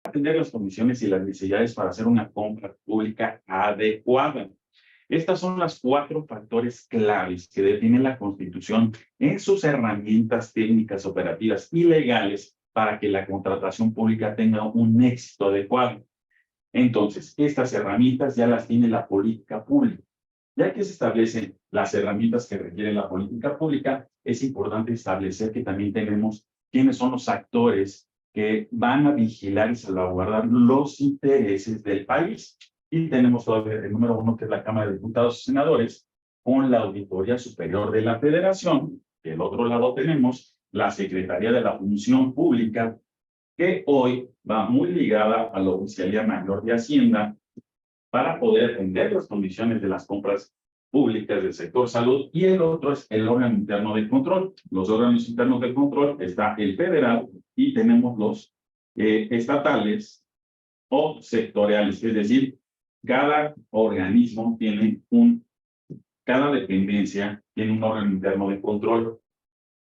Atender las condiciones y las necesidades para hacer una compra pública adecuada. Estas son las 4 factores claves que define la Constitución en sus herramientas técnicas, operativas y legales para que la contratación pública tenga un éxito adecuado. Entonces, estas herramientas ya las tiene la política pública. Ya que se establecen las herramientas que requiere la política pública, es importante establecer que también tenemos quiénes son los actores que van a vigilar y salvaguardar los intereses del país. Y tenemos todavía el número 1, que es la Cámara de Diputados y Senadores, con la Auditoría Superior de la Federación. Del otro lado tenemos la Secretaría de la Función Pública, que hoy va muy ligada a la Oficialía Mayor de Hacienda para poder atender las condiciones de las compras públicas del sector salud, y el otro es el órgano interno de control. Los órganos internos de control está el federal y tenemos los estatales o sectoriales, es decir, cada organismo tiene cada dependencia tiene un órgano interno de control.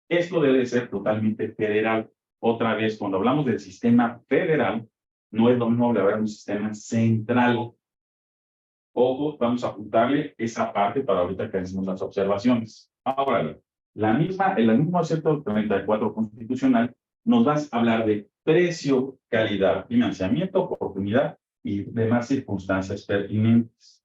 Esto debe ser totalmente federal. Otra vez, cuando hablamos del sistema federal, no es lo mismo hablar de un sistema central. Ojo, vamos a apuntarle esa parte para ahorita que hacemos las observaciones. Ahora, el mismo 134 constitucional nos va a hablar de precio, calidad, financiamiento, oportunidad y demás circunstancias pertinentes.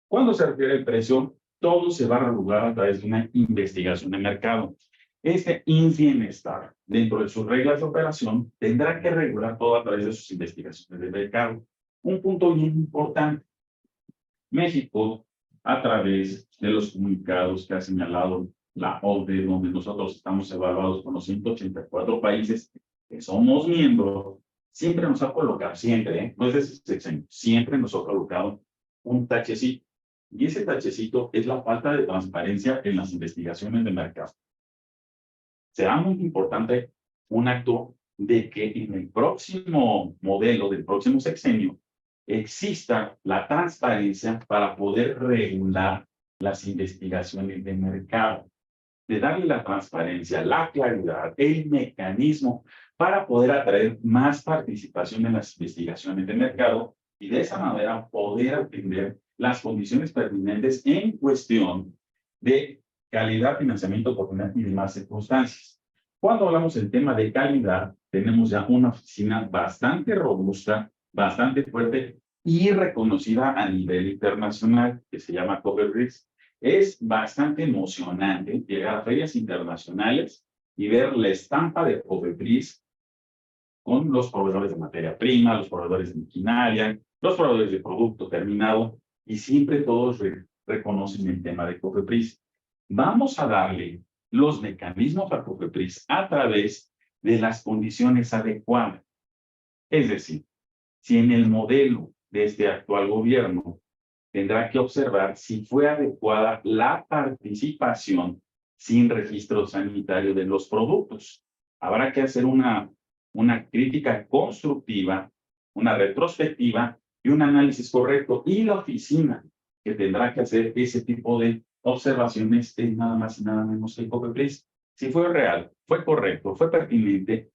Cuando se refiere al precio, todo se va a regular a través de una investigación de mercado. Este bienestar, dentro de sus reglas de operación, tendrá que regular todo a través de sus investigaciones de mercado. Un punto bien importante. México, a través de los comunicados que ha señalado la OCDE, donde nosotros estamos evaluados con los 184 países que somos miembros, siempre nos ha colocado, no es de ese sexenio, siempre nos ha colocado un tachecito. Y ese tachecito es la falta de transparencia en las investigaciones de mercado. Será muy importante un acto de que en el próximo modelo del próximo sexenio exista la transparencia para poder regular las investigaciones de mercado, de darle la transparencia, la claridad, el mecanismo para poder atraer más participación en las investigaciones de mercado y de esa manera poder atender las condiciones pertinentes en cuestión de calidad, financiamiento, oportunidad y demás circunstancias. Cuando hablamos del tema de calidad, tenemos ya una oficina bastante robusta, bastante fuerte y reconocida a nivel internacional, que se llama COFEPRIS. Es bastante emocionante llegar a ferias internacionales y ver la estampa de COFEPRIS con los proveedores de materia prima, los proveedores de maquinaria, los proveedores de producto terminado, y siempre todos reconocen el tema de COFEPRIS. Vamos a darle los mecanismos a COFEPRIS a través de las condiciones adecuadas. Es decir, si en el modelo de este actual gobierno tendrá que observar si fue adecuada la participación sin registro sanitario de los productos. Habrá que hacer una crítica constructiva, una retrospectiva y un análisis correcto. Y la oficina que tendrá que hacer ese tipo de observaciones es nada más y nada menos que COFEPRIS. Si fue real, fue correcto, fue pertinente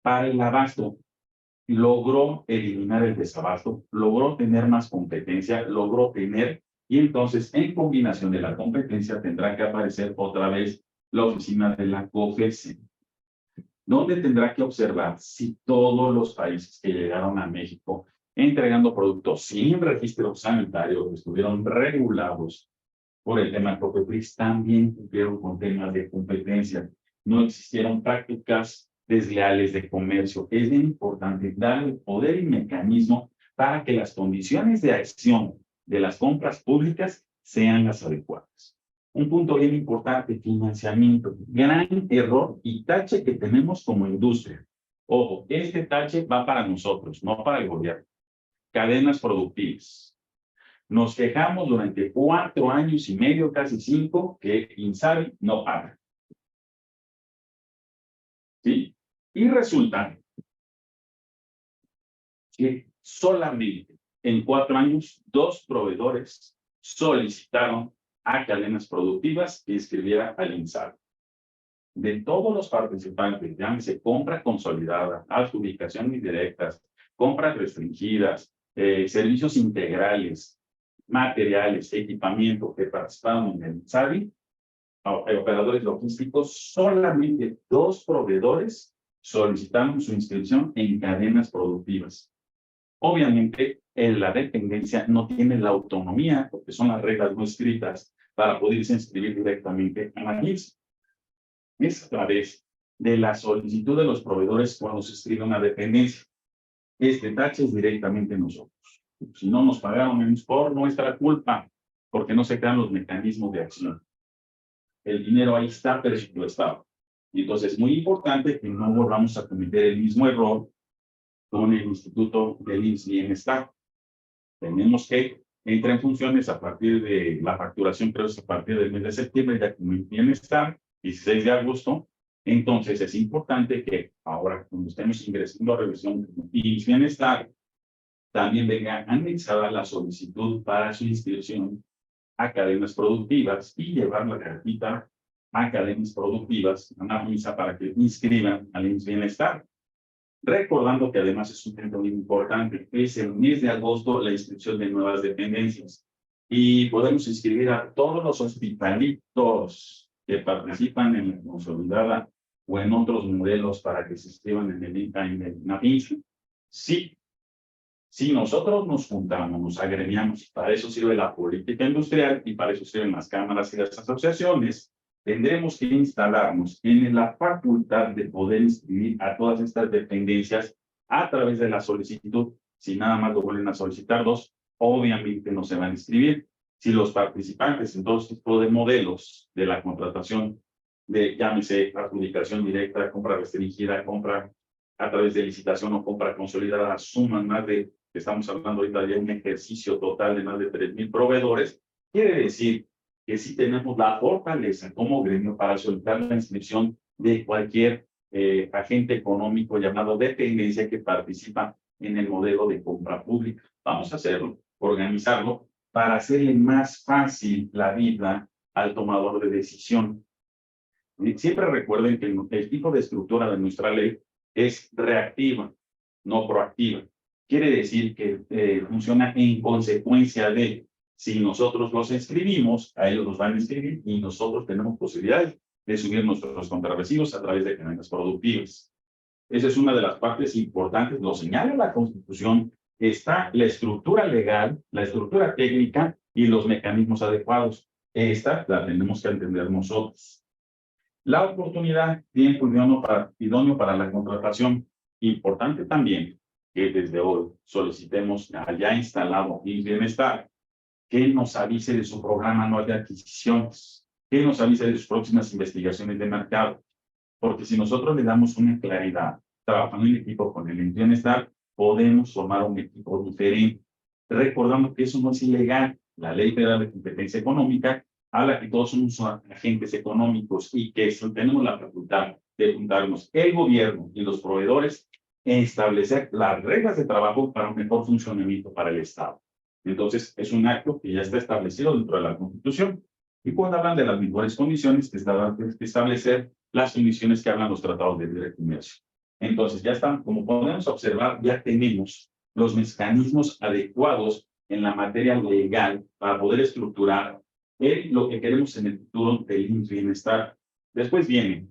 para el abasto, logró eliminar el desabasto, logró tener más competencia, logró tener, y entonces en combinación de la competencia tendrá que aparecer otra vez la oficina de la COFECE, donde tendrá que observar si todos los países que llegaron a México entregando productos sin registro sanitario estuvieron regulados por el tema de COFEPRIS, también cumplieron con temas de competencia. No existieron prácticas desleales de comercio. Es bien importante darle poder y mecanismo para que las condiciones de acción de las compras públicas sean las adecuadas. Un punto bien importante, financiamiento. Gran error y tache que tenemos como industria. Ojo, este tache va para nosotros, no para el gobierno. Cadenas productivas. Nos quejamos durante 4 años y medio, casi 5, que INSABI no paga. ¿Sí? Y resulta que solamente en 4 años, 2 proveedores solicitaron a cadenas productivas que inscribiera al INSABI. De todos los participantes, llámese compra consolidada, adjudicaciones indirectas, compras restringidas, servicios integrales, materiales, equipamiento que participaron en el SABI, operadores logísticos, solamente 2 proveedores solicitaron su inscripción en cadenas productivas. Obviamente, la dependencia no tiene la autonomía, porque son las reglas no escritas, para poderse inscribir directamente a la NIFS. Es a través de la solicitud de los proveedores cuando se escribe una dependencia. Este tache es directamente nosotros. Si no nos pagaron es por nuestra culpa, porque no se crean los mecanismos de acción. El dinero ahí está presupuestado. Y entonces es muy importante que no volvamos a cometer el mismo error con el Instituto del IMSS Bienestar. Tenemos que entrar en funciones a partir de la facturación, pero es a partir del mes de septiembre, ya como el Bienestar, 16 de agosto. Entonces es importante que ahora, cuando estemos ingresando a revisión del IMSS Bienestar, también venga anexada la solicitud para su inscripción a cadenas productivas y llevar la cartita a cadenas productivas, a una misa para que inscriban al IMSS Bienestar. Recordando que además es un punto muy importante, es el mes de agosto la inscripción de nuevas dependencias y podemos inscribir a todos los hospitalitos que participan en la consolidada o en otros modelos para que se inscriban en el NAPINSA. Sí, si nosotros nos juntamos, nos agremiamos, para eso sirve la política industrial y para eso sirven las cámaras y las asociaciones, tendremos que instalarnos en la facultad de poder inscribir a todas estas dependencias a través de la solicitud. Si nada más lo vuelven a solicitar 2, obviamente no se van a inscribir. Si los participantes en todo tipo de modelos de la contratación, de llámese adjudicación directa, compra restringida, compra a través de licitación o compra consolidada, suman más de, estamos hablando ahorita de un ejercicio total de más de 3,000 proveedores, quiere decir que sí tenemos la fortaleza como gremio para solicitar la inscripción de cualquier agente económico llamado dependencia que participa en el modelo de compra pública. Vamos a hacerlo, organizarlo, para hacerle más fácil la vida al tomador de decisión. Y siempre recuerden que el tipo de estructura de nuestra ley es reactiva, no proactiva. Quiere decir que funciona en consecuencia de, si nosotros los inscribimos, a ellos los van a inscribir y nosotros tenemos posibilidades de subir nuestros contrarrecibos a través de cadenas productivas. Esa es una de las partes importantes, lo señala la Constitución, está la estructura legal, la estructura técnica y los mecanismos adecuados. Esta la tenemos que entender nosotros. La oportunidad, tiempo idóneo para la contratación. Importante también que desde hoy solicitemos al ya instalado IMSS Bienestar que nos avise de su programa anual de adquisiciones, que nos avise de sus próximas investigaciones de mercado, porque si nosotros le damos una claridad, trabajando en equipo con el IMSS Bienestar, podemos formar un equipo diferente, recordando que eso no es ilegal. La Ley Federal de Competencia Económica habla que todos somos agentes económicos y que tenemos la facultad de juntarnos el gobierno y los proveedores e establecer las reglas de trabajo para un mejor funcionamiento para el Estado. Entonces, es un acto que ya está establecido dentro de la Constitución. Y cuando hablan de las mejores condiciones, que establecer las condiciones que hablan los tratados de libre comercio. Entonces, ya están, como podemos observar, ya tenemos los mecanismos adecuados en la materia legal para poder estructurar lo que queremos en el futuro del IMSS Bienestar. Después viene,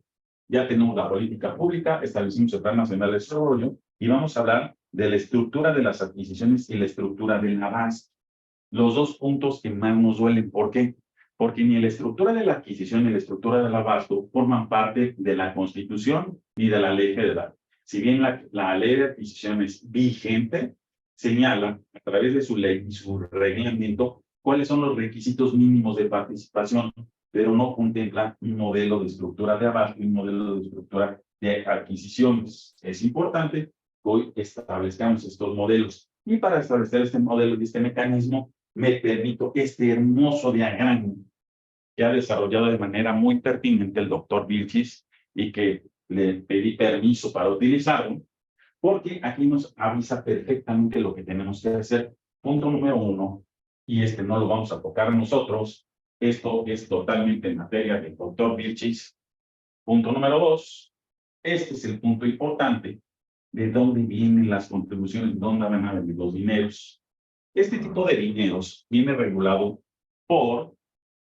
ya tenemos la política pública, establecimos el Plan Nacional de Desarrollo y vamos a hablar de la estructura de las adquisiciones y la estructura del abasto. Los 2 puntos que más nos duelen. ¿Por qué? Porque ni la estructura de la adquisición ni la estructura del abasto forman parte de la Constitución ni de la Ley Federal. Si bien la Ley de Adquisiciones vigente señala a través de su ley y su reglamento cuáles son los requisitos mínimos de participación, pero no contempla un modelo de estructura de abasto y un modelo de estructura de adquisiciones. Es importante que hoy establezcamos estos modelos. Y para establecer este modelo y este mecanismo, me permito este hermoso diagrama que ha desarrollado de manera muy pertinente el doctor Vilchis y que le pedí permiso para utilizarlo, porque aquí nos avisa perfectamente lo que tenemos que hacer. Punto número 1, y este no lo vamos a tocar nosotros, esto es totalmente en materia del doctor Vilchis. Punto número 2, este es el punto importante, de dónde vienen las contribuciones, dónde van a venir los dineros. Este tipo de dineros viene regulado por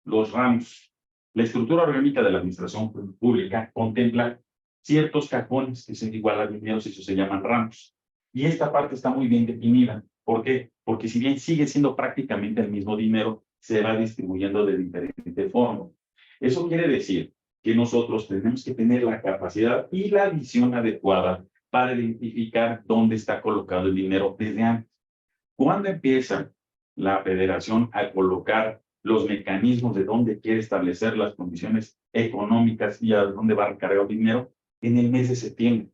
los ramos. La estructura orgánica de la administración pública contempla ciertos cajones que son igual a dineros y eso se llaman ramos. Y esta parte está muy bien definida. ¿Por qué? Porque si bien sigue siendo prácticamente el mismo dinero, se va distribuyendo de diferente forma. Eso quiere decir que nosotros tenemos que tener la capacidad y la visión adecuada para identificar dónde está colocado el dinero desde antes. ¿Cuándo empieza la federación a colocar los mecanismos de dónde quiere establecer las condiciones económicas y a dónde va a recargar el dinero? En el mes de septiembre.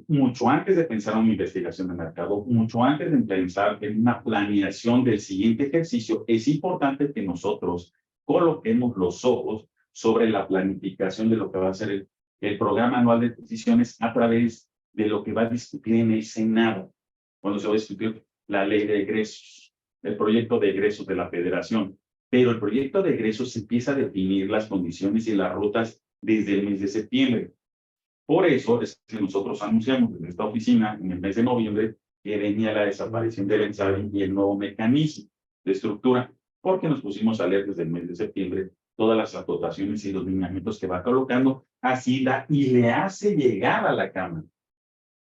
Mucho antes de pensar en una investigación de mercado, mucho antes de pensar en una planeación del siguiente ejercicio, es importante que nosotros coloquemos los ojos sobre la planificación de lo que va a ser el programa anual de decisiones a través de lo que va a discutir en el Senado, cuando se va a discutir la ley de egresos, el proyecto de egresos de la federación. Pero el proyecto de egresos empieza a definir las condiciones y las rutas desde el mes de septiembre. Por eso es que nosotros anunciamos desde esta oficina en el mes de noviembre que venía la desaparición del ENSABI y el nuevo mecanismo de estructura, porque nos pusimos a leer desde el mes de septiembre todas las acotaciones y los lineamientos que va colocando Hacienda y le hace llegar a la Cámara.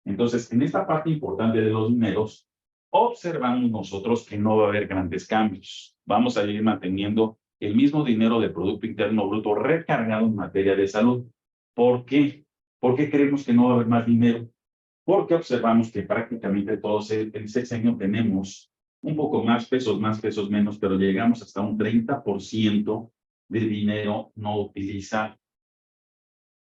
Entonces, en esta parte importante de los dineros, observamos nosotros que no va a haber grandes cambios. Vamos a ir manteniendo el mismo dinero del Producto Interno Bruto recargado en materia de salud. ¿Por qué? ¿Por qué creemos que no va a haber más dinero? Porque observamos que prácticamente todos el sexenio tenemos un poco más pesos menos, pero llegamos hasta un 30% de dinero no utilizado.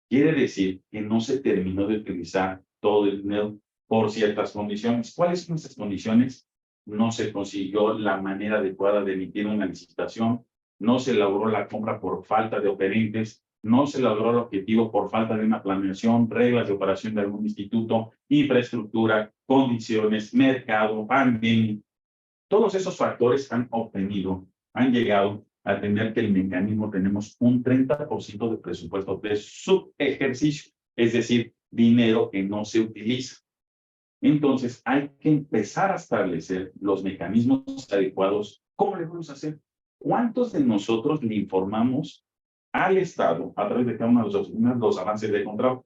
Quiere decir que no se terminó de utilizar todo el dinero por ciertas condiciones. ¿Cuáles son esas condiciones? No se consiguió la manera adecuada de emitir una licitación, no se logró la compra por falta de operantes, no se logró el objetivo por falta de una planeación, reglas de operación de algún instituto, infraestructura, condiciones, mercado, pandemia. Todos esos factores han llegado a tener que el mecanismo tenemos un 30% de presupuesto de su ejercicio, es decir, dinero que no se utiliza. Entonces, hay que empezar a establecer los mecanismos adecuados. ¿Cómo le vamos a hacer? ¿Cuántos de nosotros le informamos al Estado a través de cada uno de los avances de contrato?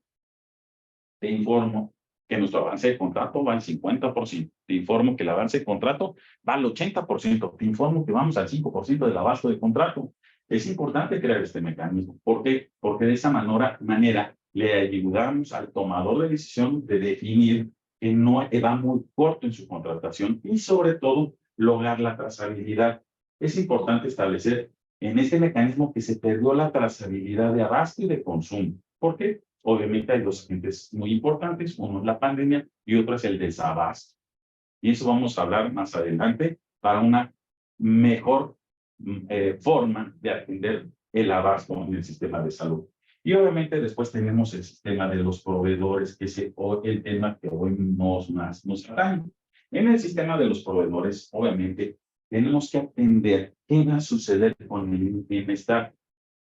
Te informo que nuestro avance de contrato va al 50%. Te informo que el avance de contrato va al 80%. Te informo que vamos al 5% del abasto de contrato. Es importante crear este mecanismo. ¿Por qué? Porque de esa manera le ayudamos al tomador de decisión de definir que no va muy corto en su contratación y sobre todo lograr la trazabilidad. Es importante establecer en este mecanismo que se perdió la trazabilidad de abasto y de consumo. ¿Por qué? Obviamente hay dos agentes muy importantes, uno es la pandemia y otro es el desabasto. Y eso vamos a hablar más adelante para una mejor forma de atender el abasto en el sistema de salud. Y obviamente después tenemos el sistema de los proveedores, que es el tema que hoy nos atañe. En el sistema de los proveedores, obviamente, tenemos que atender qué va a suceder con el bienestar,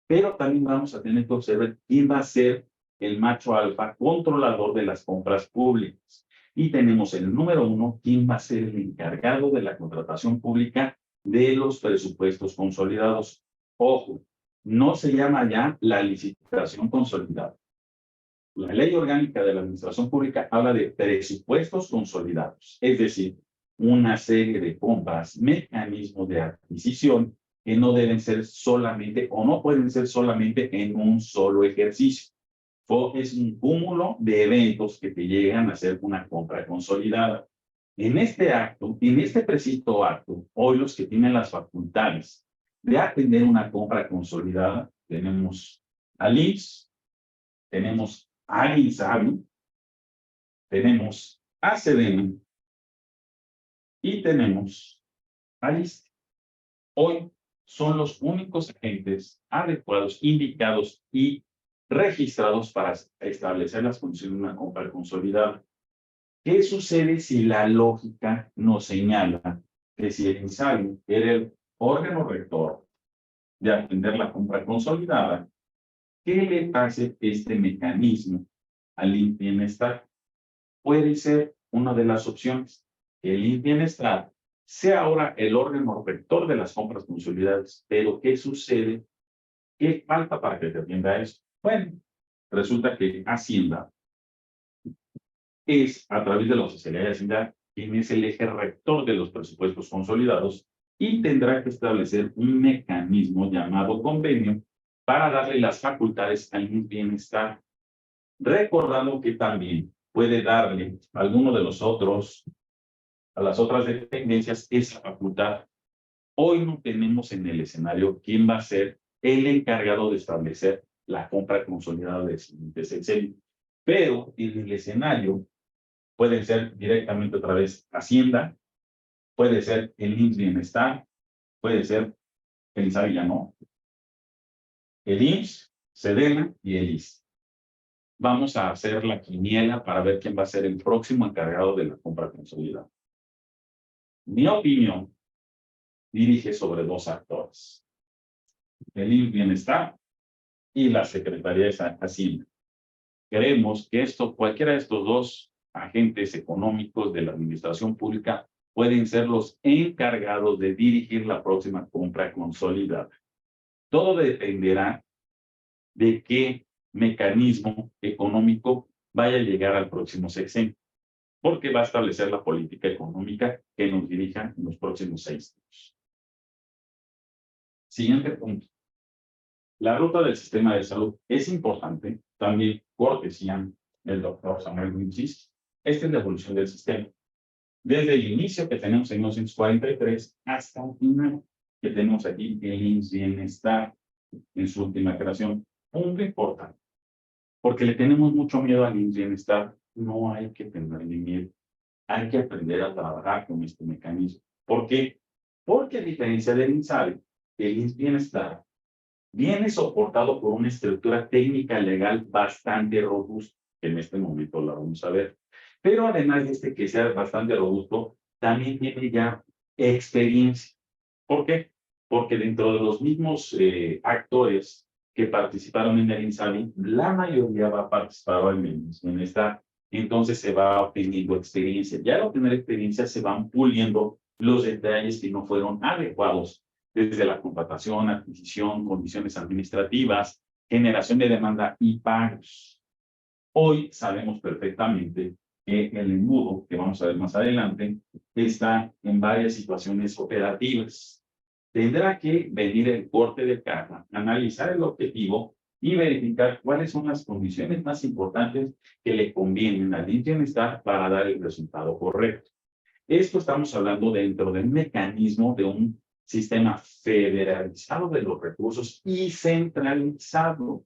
pero también vamos a tener que observar quién va a ser el macho alfa controlador de las compras públicas. Y tenemos el número uno, quién va a ser el encargado de la contratación pública de los presupuestos consolidados. Ojo, no se llama ya la licitación consolidada. La ley orgánica de la administración pública habla de presupuestos consolidados, es decir, una serie de compras, mecanismos de adquisición que no deben ser solamente o no pueden ser solamente en un solo ejercicio. Es un cúmulo de eventos que te llegan a hacer una compra consolidada. En este acto, en este preciso acto, hoy los que tienen las facultades de atender una compra consolidada, tenemos al IMSS, tenemos al INSABI, tenemos a SEDENA y tenemos a ISSSTE. Hoy son los únicos agentes adecuados, indicados y registrados para establecer las condiciones de una compra consolidada. ¿Qué sucede si la lógica nos señala que si el INSABI era el órgano rector de atender la compra consolidada, qué le hace este mecanismo al bienestar? puede ser una de las opciones. El IMSS Bienestar sea ahora el órgano rector de las compras consolidadas. Pero, ¿qué sucede? ¿Qué falta para que te atienda eso? Bueno, resulta que Hacienda es, a través de la oficialidad de Hacienda, quien es el eje rector de los presupuestos consolidados y tendrá que establecer un mecanismo llamado convenio para darle las facultades al bienestar, recordando que también puede darle a alguno de los otros, a las otras dependencias, esa facultad. Hoy no tenemos en el escenario quién va a ser el encargado de establecer la compra consolidada de sexenio, pero en el escenario puede ser directamente otra vez Hacienda, puede ser el IMSS Bienestar, puede ser el INSABI ya no, el IMSS, SEDENA y el ISSSTE. Vamos a hacer la quiniela para ver quién va a ser el próximo encargado de la compra consolidada. Mi opinión dirige sobre dos actores, el IMSS Bienestar y la Secretaría de Hacienda. Creemos que cualquiera de estos dos agentes económicos de la administración pública pueden ser los encargados de dirigir la próxima compra consolidada. Todo dependerá de qué mecanismo económico vaya a llegar al próximo sexenio, porque va a establecer la política económica que nos dirija en los próximos 6 años. Siguiente punto. La ruta del sistema de salud es importante, también cortesía del doctor Samuel Winchis. Esta es la evolución del sistema. Desde el inicio que tenemos en 1943 hasta el final que tenemos aquí el IMSS Bienestar en su última creación. Punto importante, porque le tenemos mucho miedo al IMSS Bienestar. No hay que tenerle miedo. Hay que aprender a trabajar con este mecanismo. ¿Por qué? Porque a diferencia del INSABI, el IMSS Bienestar viene soportado por una estructura técnica legal bastante robusta, que en este momento la vamos a ver. Pero además de que sea bastante robusto, también tiene ya experiencia. ¿Por qué? Porque dentro de los mismos actores que participaron en el INSABI, la mayoría va a participar en esta, entonces se va obteniendo experiencia. Ya al obtener experiencia se van puliendo los detalles que no fueron adecuados, desde la contratación, adquisición, condiciones administrativas, generación de demanda y pagos. Hoy sabemos perfectamente que el embudo, que vamos a ver más adelante, está en varias situaciones operativas. Tendrá que venir el corte de caja, analizar el objetivo y verificar cuáles son las condiciones más importantes que le convienen al bienestar para dar el resultado correcto. Esto estamos hablando dentro del mecanismo de un sistema federalizado de los recursos y centralizado.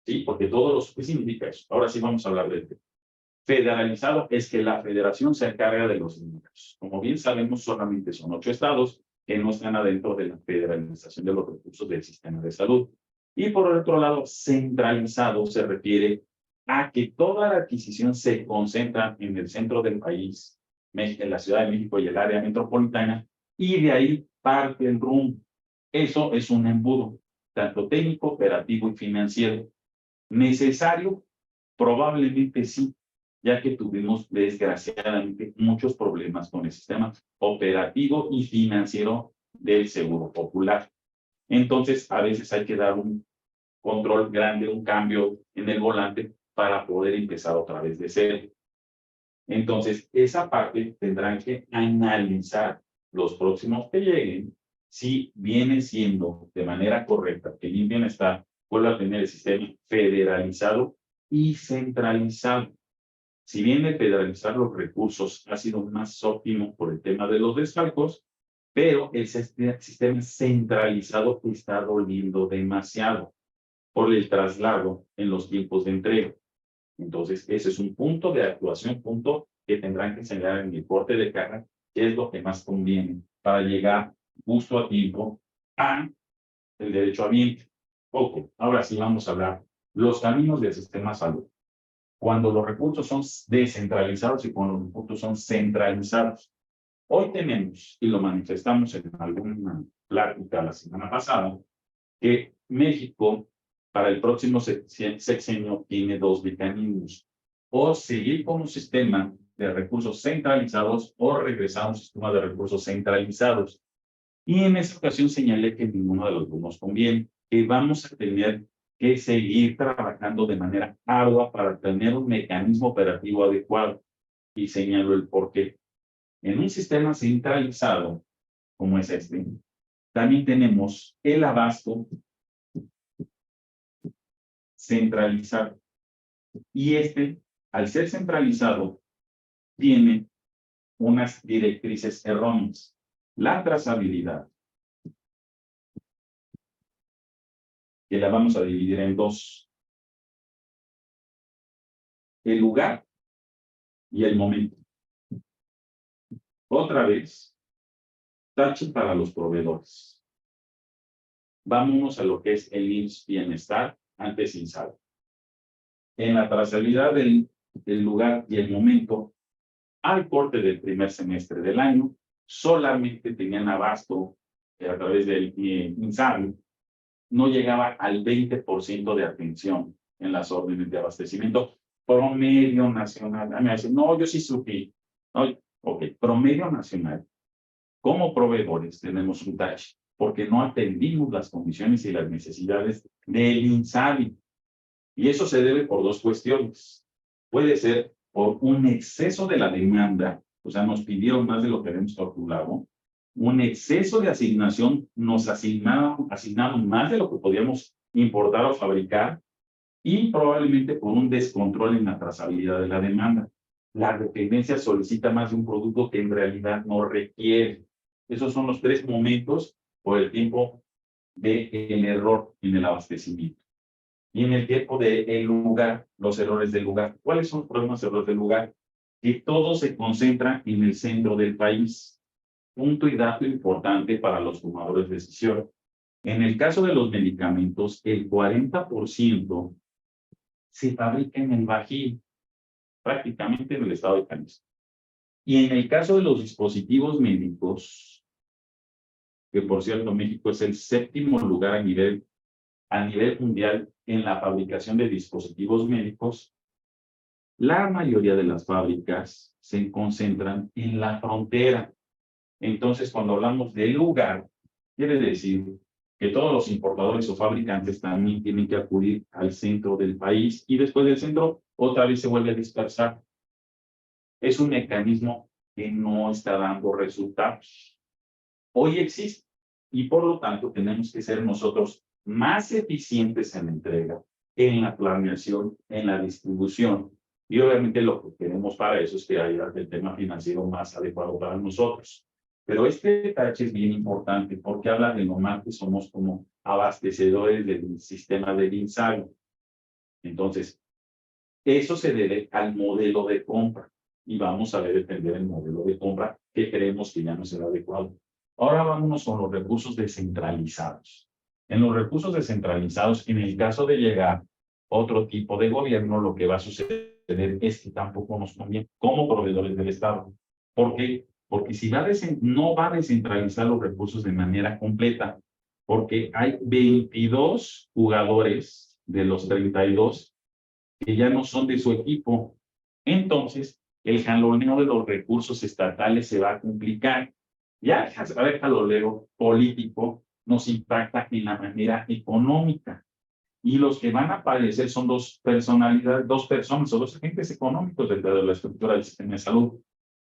Sí, porque todos los, ¿qué significa eso? Ahora sí vamos a hablar de esto. Federalizado es que la federación se encarga de los ingresos. Como bien sabemos, solamente son 8 estados que no están adentro de la federalización de los recursos del sistema de salud. Y por el otro lado, centralizado se refiere a que toda la adquisición se concentra en el centro del país, en la Ciudad de México y el área metropolitana, y de ahí parte el rumbo. Eso es un embudo, tanto técnico, operativo y financiero. ¿Necesario? Probablemente sí, ya que tuvimos desgraciadamente muchos problemas con el sistema operativo y financiero del Seguro Popular. Entonces, a veces hay que dar un control grande, un cambio en el volante para poder empezar otra vez de cero. Entonces, esa parte tendrán que analizar los próximos que lleguen si viene siendo de manera correcta que el bienestar vuelva a tener el sistema federalizado y centralizado. Si bien el federalizar los recursos ha sido más óptimo por el tema de los desfalcos, pero el sistema centralizado está doliendo demasiado por el traslado en los tiempos de entrega. Entonces, ese es un punto de actuación, punto que tendrán que señalar en el corte de caja, que es lo que más conviene para llegar justo a tiempo a el derecho ambiente. Ok, ahora sí vamos a hablar los caminos del sistema de salud. Cuando los recursos son descentralizados y cuando los recursos son centralizados. Hoy tenemos, y lo manifestamos en alguna plática la semana pasada, que México para el próximo sexenio tiene 2 mecanismos. o seguir con un sistema de recursos centralizados o regresar a un sistema de recursos centralizados. Y en esta ocasión señalé que ninguno de los dos nos conviene, que vamos a tener que seguir trabajando de manera ardua para tener un mecanismo operativo adecuado. Y señalo el por qué. En un sistema centralizado, como es este, también tenemos el abasto centralizado. Y este, al ser centralizado, tiene unas directrices erróneas. La trazabilidad, que la vamos a dividir en dos. El lugar y el momento. Otra vez, tache para los proveedores. Vámonos a lo que es el IMSS Bienestar, antes INSABI. En la trazabilidad del lugar y el momento, al corte del primer semestre del año, solamente tenían abasto a través del INSABI, no llegaba al 20% de atención en las órdenes de abastecimiento promedio nacional. A mí me dicen, no, yo sí supe. No, ok, promedio nacional. Como proveedores tenemos un tache porque no atendimos las condiciones y las necesidades del INSABI. Y eso se debe por dos cuestiones. Puede ser por un exceso de la demanda, o sea, nos pidieron más de lo que habíamos calculado, un exceso de asignación, nos asignaron más de lo que podíamos importar o fabricar, y probablemente por un descontrol en la trazabilidad de la demanda. La dependencia solicita más de un producto que en realidad no requiere. Esos son los tres momentos por el tiempo del error en el abastecimiento. Y en el tiempo del lugar, los errores del lugar. ¿Cuáles son los problemas de errores del lugar? Que todo se concentra en el centro del país. Punto y dato importante para los tomadores de decisión. En el caso de los medicamentos, el 40% se fabrica en el Bajío, prácticamente en el estado de Jalisco. Y en el caso de los dispositivos médicos, que por cierto México es el séptimo lugar a nivel mundial en la fabricación de dispositivos médicos, la mayoría de las fábricas se concentran en la frontera. Entonces, cuando hablamos del lugar, quiere decir que todos los importadores o fabricantes también tienen que acudir al centro del país y después del centro otra vez se vuelve a dispersar. Es un mecanismo que no está dando resultados. Hoy existe y por lo tanto tenemos que ser nosotros más eficientes en la entrega, en la planeación, en la distribución. Y obviamente lo que queremos para eso es que haya el tema financiero más adecuado para nosotros. Pero este detalle es bien importante porque habla de lo mal que somos como abastecedores del sistema del INSABI. Entonces, eso se debe al modelo de compra y vamos a defender el modelo de compra que creemos que ya no será adecuado. Ahora vámonos con los recursos descentralizados. En los recursos descentralizados, en el caso de llegar otro tipo de gobierno, lo que va a suceder es que tampoco nos conviene como proveedores del Estado. ¿Por qué? Porque si no va a descentralizar los recursos de manera completa, porque hay 22 jugadores de los 32 que ya no son de su equipo. Entonces, el jaloneo de los recursos estatales se va a complicar. Ya el jaloneo político nos impacta en la manera económica. Y los que van a aparecer son dos personas o dos agentes económicos dentro de la estructura del sistema de salud.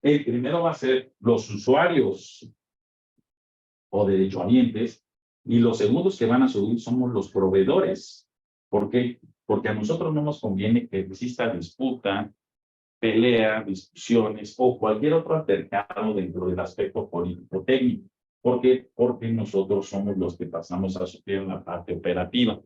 El primero va a ser los usuarios o derechohabientes, y los segundos que van a subir somos los proveedores. ¿Por qué? Porque a nosotros no nos conviene que exista disputa, pelea, discusiones o cualquier otro altercado dentro del aspecto político-técnico. ¿Por qué? Porque nosotros somos los que pasamos a sufrir en la parte operativa.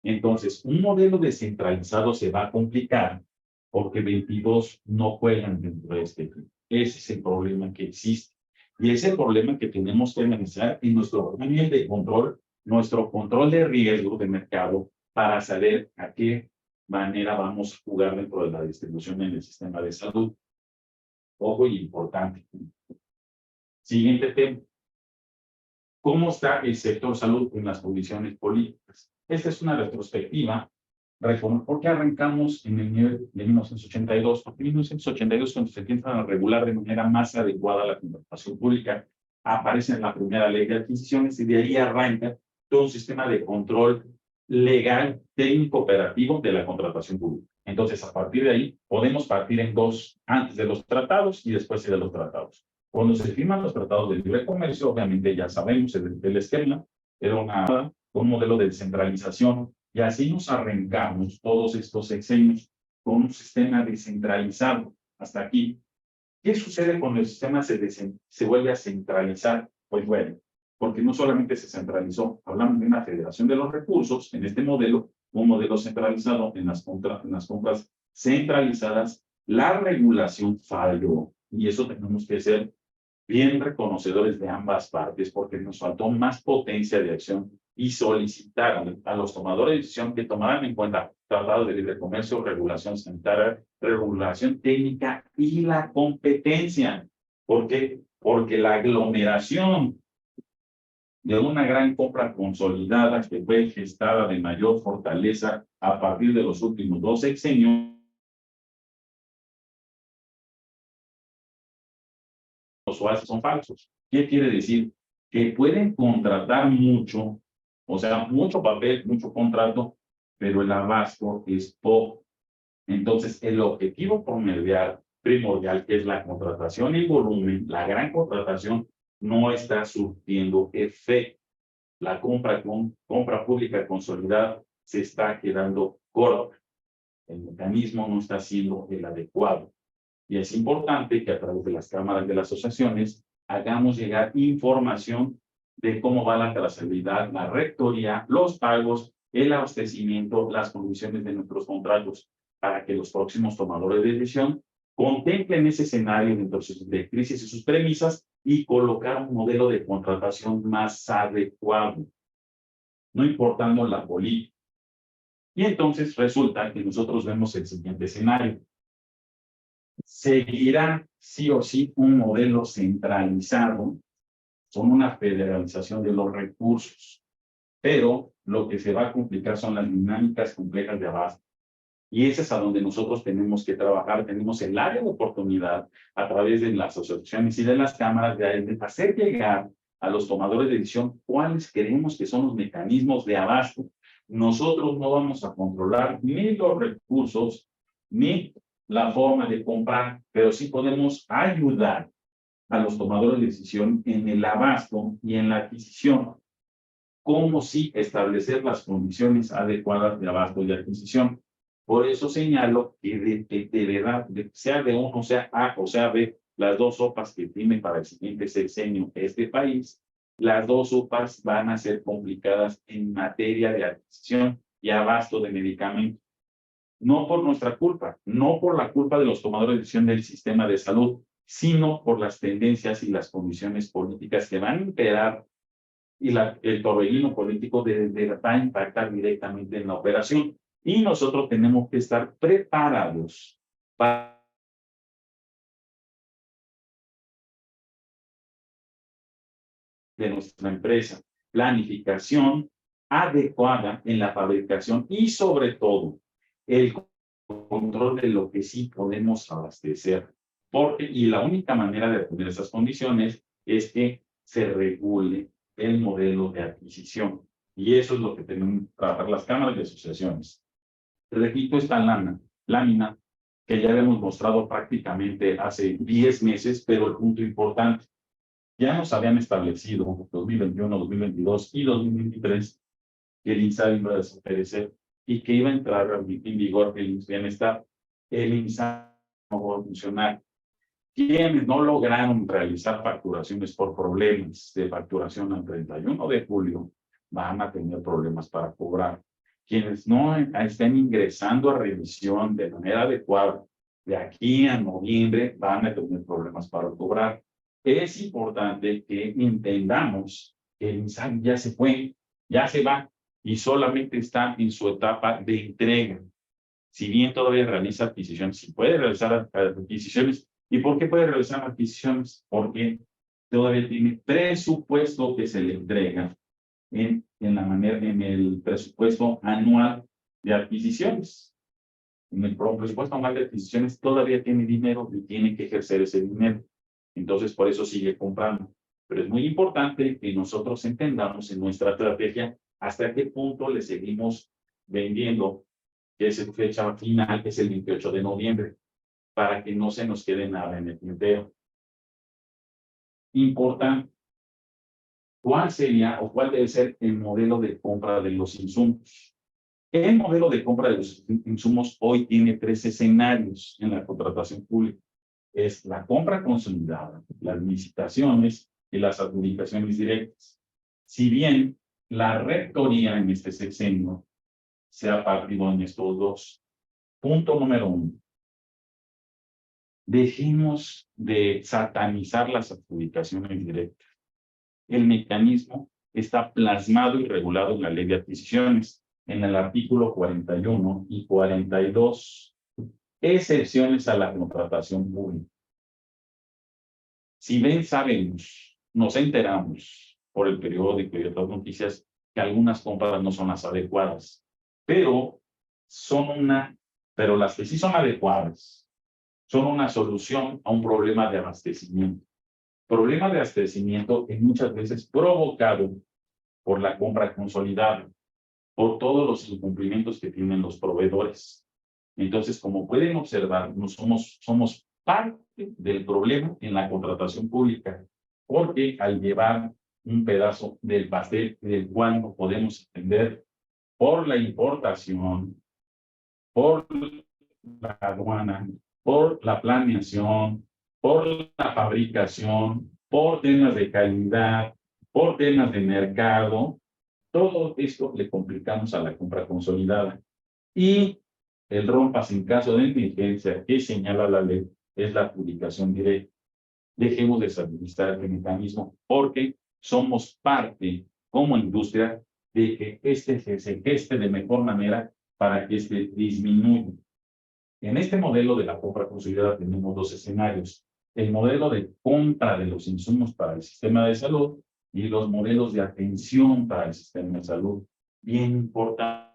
Entonces, un modelo descentralizado se va a complicar porque 22 no juegan dentro de este equipo. Ese es el problema que existe. Y ese es el problema que tenemos que analizar en nuestro panel de control, nuestro control de riesgo de mercado para saber a qué manera vamos a jugar dentro de la distribución en el sistema de salud. Ojo y importante. Siguiente tema. ¿Cómo está el sector salud en las condiciones políticas? Esta es una retrospectiva ¿Por qué arrancamos en el nivel de 1982? Porque en 1982, cuando se empiezan a regular de manera más adecuada la contratación pública, aparece en la primera ley de adquisiciones y de ahí arranca todo un sistema de control legal, técnico, operativo de la contratación pública. Entonces, a partir de ahí, podemos partir en dos, antes de los tratados y después de los tratados. Cuando se firman los tratados de libre comercio, obviamente ya sabemos el esquema, era un modelo de descentralización, y así nos arrancamos todos estos sexenios con un sistema descentralizado hasta aquí. ¿Qué sucede cuando el sistema se vuelve a centralizar? Pues bueno, porque no solamente se centralizó, hablamos de una federación de los recursos, en este modelo, un modelo centralizado en las compras centralizadas, la regulación falló, y eso tenemos que ser bien reconocedores de ambas partes, porque nos faltó más potencia de acción y solicitar a los tomadores de decisión que tomaran en cuenta tratado de libre comercio, regulación sanitaria, regulación técnica y la competencia. ¿Por qué? Porque la aglomeración de una gran compra consolidada que fue gestada de mayor fortaleza a partir de los últimos 2 sexenios, los OAS son falsos. ¿Qué quiere decir? Que pueden contratar mucho, o sea, mucho papel, mucho contrato, pero el abasto es poco. Entonces, el objetivo primordial, que es la contratación y volumen, la gran contratación, no está surtiendo efecto. La compra pública consolidada se está quedando corta. El mecanismo no está siendo el adecuado. Y es importante que a través de las cámaras de las asociaciones hagamos llegar información de cómo va la trazabilidad, la rectoría, los pagos, el abastecimiento, las condiciones de nuestros contratos, para que los próximos tomadores de decisión contemplen ese escenario dentro de sus directrices y sus premisas y colocar un modelo de contratación más adecuado, no importando la política. Y entonces resulta que nosotros vemos el siguiente escenario. Seguirá sí o sí un modelo centralizado con una federalización de los recursos, pero lo que se va a complicar son las dinámicas complejas de abasto. Y ese es a donde nosotros tenemos que trabajar. Tenemos el área de oportunidad a través de las asociaciones y de las cámaras de hacer llegar a los tomadores de decisión cuáles creemos que son los mecanismos de abasto. Nosotros no vamos a controlar ni los recursos ni la forma de comprar, pero sí podemos ayudar a los tomadores de decisión en el abasto y en la adquisición. Cómo sí establecer las condiciones adecuadas de abasto y adquisición. Por eso señalo que de verdad, sea de uno, sea A o sea B, las dos sopas que tiene para el siguiente sexenio este país, las dos sopas van a ser complicadas en materia de adquisición y abasto de medicamentos. No por nuestra culpa, no por la culpa de los tomadores de decisión del sistema de salud, sino por las tendencias y las condiciones políticas que van a imperar y el torbellino político va a impactar directamente en la operación. Y nosotros tenemos que estar preparados para de nuestra empresa, planificación adecuada en la fabricación y sobre todo el control de lo que sí podemos abastecer. Y la única manera de tener esas condiciones es que se regule el modelo de adquisición. Y eso es lo que tenemos que trabajar las cámaras de asociaciones. Repito esta lámina que ya hemos mostrado prácticamente hace 10 meses, pero el punto importante, ya nos habían establecido 2021, 2022 y 2023 que el INSABI iba a desaparecer y que iba a entrar en vigor el bienestar. El INSABI no va a funcionar. Quienes no lograron realizar facturaciones por problemas de facturación al 31 de julio van a tener problemas para cobrar. Quienes no estén ingresando a revisión de manera adecuada de aquí a noviembre van a tener problemas para cobrar. Es importante que entendamos que el INSABI ya se fue, ya se va y solamente está en su etapa de entrega. Si bien todavía realiza adquisiciones, si puede realizar adquisiciones. ¿Y por qué puede realizar adquisiciones? Porque todavía tiene presupuesto que se le entrega en el presupuesto anual de adquisiciones. En el presupuesto anual de adquisiciones todavía tiene dinero y tiene que ejercer ese dinero. Entonces, por eso sigue comprando. Pero es muy importante que nosotros entendamos en nuestra estrategia hasta qué punto le seguimos vendiendo, que es fecha final, que es el 28 de noviembre, para que no se nos quede nada en el tintero. Importante. ¿Cuál sería o cuál debe ser el modelo de compra de los insumos? El modelo de compra de los insumos hoy tiene 3 escenarios en la contratación pública. Es la compra consolidada, las licitaciones y las adjudicaciones directas. Si bien la rectoría en este sexenio se ha partido en estos dos. Punto número 1. Dejemos de satanizar las adjudicaciones directas. El mecanismo está plasmado y regulado en la Ley de Adquisiciones, en el artículo 41 y 42. Excepciones a la contratación pública. Si bien sabemos, nos enteramos por el periódico y otras noticias que algunas compras no son las adecuadas, pero las que sí son adecuadas son una solución a un problema de abastecimiento. Problema de abastecimiento es muchas veces provocado por la compra consolidada, por todos los incumplimientos que tienen los proveedores. Entonces, como pueden observar, no somos parte del problema en la contratación pública, porque al llevar un pedazo del pastel del cual no podemos entender por la importación, por la aduana, por la planeación, por la fabricación, por temas de calidad, por temas de mercado, todo esto le complicamos a la compra consolidada. Y el rompas en caso de emergencia que señala la ley es la adjudicación directa. Dejemos de administrar este mecanismo porque somos parte como industria de que este se geste de mejor manera para que este disminuya. En este modelo de la compra consolidada tenemos 2 escenarios. El modelo de compra de los insumos para el sistema de salud y los modelos de atención para el sistema de salud. Bien importante.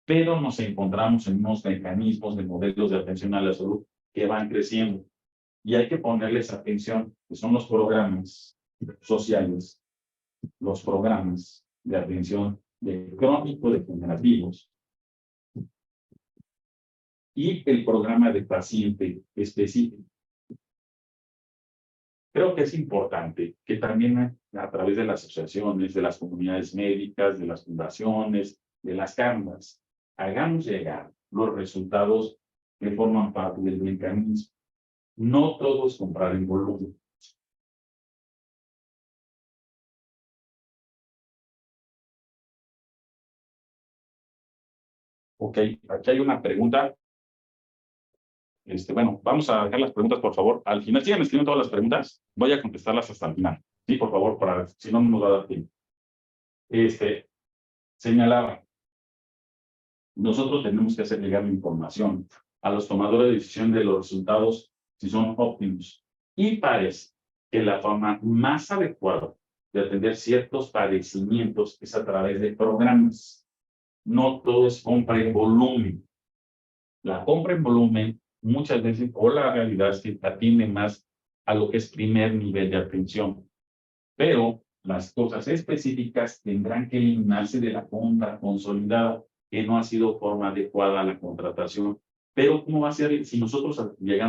Pero nos encontramos en unos mecanismos de modelos de atención a la salud que van creciendo. Y hay que ponerles atención, que son los programas sociales, los programas de atención de crónico-degenerativos y el programa de paciente específico. Creo que es importante que también a través de las asociaciones, de las comunidades médicas, de las fundaciones, de las cámaras, hagamos llegar los resultados que forman parte del mecanismo. No todos comprar en volumen. Ok, aquí hay una pregunta. Bueno, vamos a dejar las preguntas, por favor. Al final, sigan escribiendo todas las preguntas. Voy a contestarlas hasta el final. Sí, por favor, si no, no nos va a dar tiempo. Señalaba, nosotros tenemos que hacer llegar la información a los tomadores de decisión de los resultados si son óptimos. Y parece que la forma más adecuada de atender ciertos padecimientos es a través de programas. No todo es compra en volumen. La compra en volumen muchas veces, o la realidad es que atiende más a lo que es primer nivel de atención. Pero las cosas específicas tendrán que eliminarse de la compra consolidada, que no ha sido forma adecuada a la contratación. Pero ¿cómo va a ser si nosotros le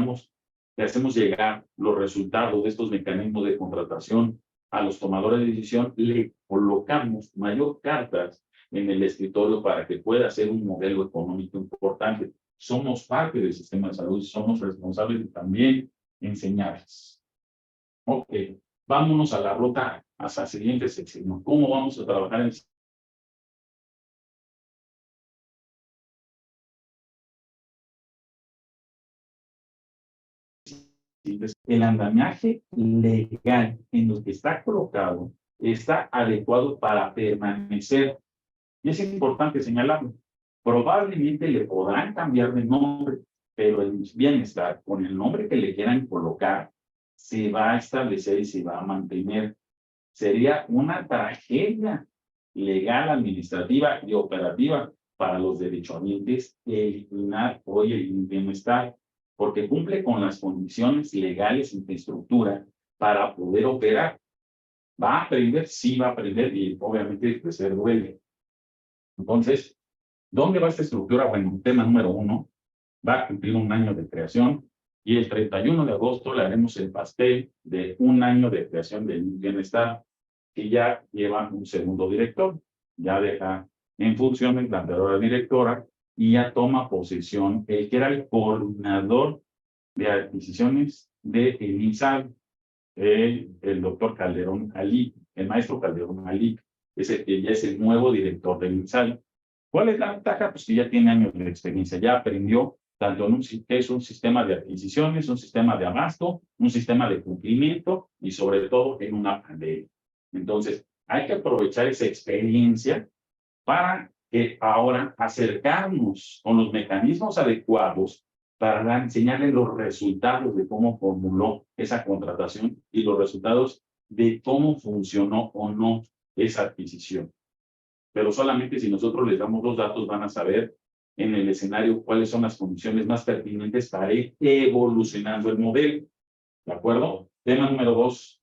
hacemos llegar los resultados de estos mecanismos de contratación a los tomadores de decisión, le colocamos mayor cartas en el escritorio para que pueda ser un modelo económico importante? Somos parte del sistema de salud, somos responsables de también enseñarles. Ok, vámonos a la ruta hasta la siguiente sección. ¿Cómo vamos a trabajar en el andamiaje legal en el que está colocado está adecuado para permanecer? Y es importante señalarlo. Probablemente le podrán cambiar de nombre, pero el bienestar, con el nombre que le quieran colocar, se va a establecer y se va a mantener. Sería una tragedia legal, administrativa y operativa para los derechohabientes eliminar hoy el bienestar, porque cumple con las condiciones legales de infraestructura para poder operar. ¿Va a aprender? Sí, va a aprender y obviamente pues, se duele. Entonces, ¿dónde va esta estructura? Bueno, tema número 1, va a cumplir 1 año de creación y el 31 de agosto le haremos el pastel de 1 año de creación del bienestar, que ya lleva un segundo director, ya deja en función la anterior directora y ya toma posesión el que era el coordinador de adquisiciones de INSABI, el doctor Calderón Ali, el maestro Calderón Ali, que ya es el nuevo director del INSABI. ¿Cuál es la ventaja? Pues que ya tiene años de experiencia, ya aprendió tanto en que es un sistema de adquisiciones, un sistema de abasto, un sistema de cumplimiento y sobre todo en una pandemia. Entonces, hay que aprovechar esa experiencia para que ahora acercarnos con los mecanismos adecuados para enseñarle los resultados de cómo formuló esa contratación y los resultados de cómo funcionó o no esa adquisición. Pero solamente si nosotros les damos los datos van a saber en el escenario cuáles son las condiciones más pertinentes para ir evolucionando el modelo. ¿De acuerdo? Tema número 2.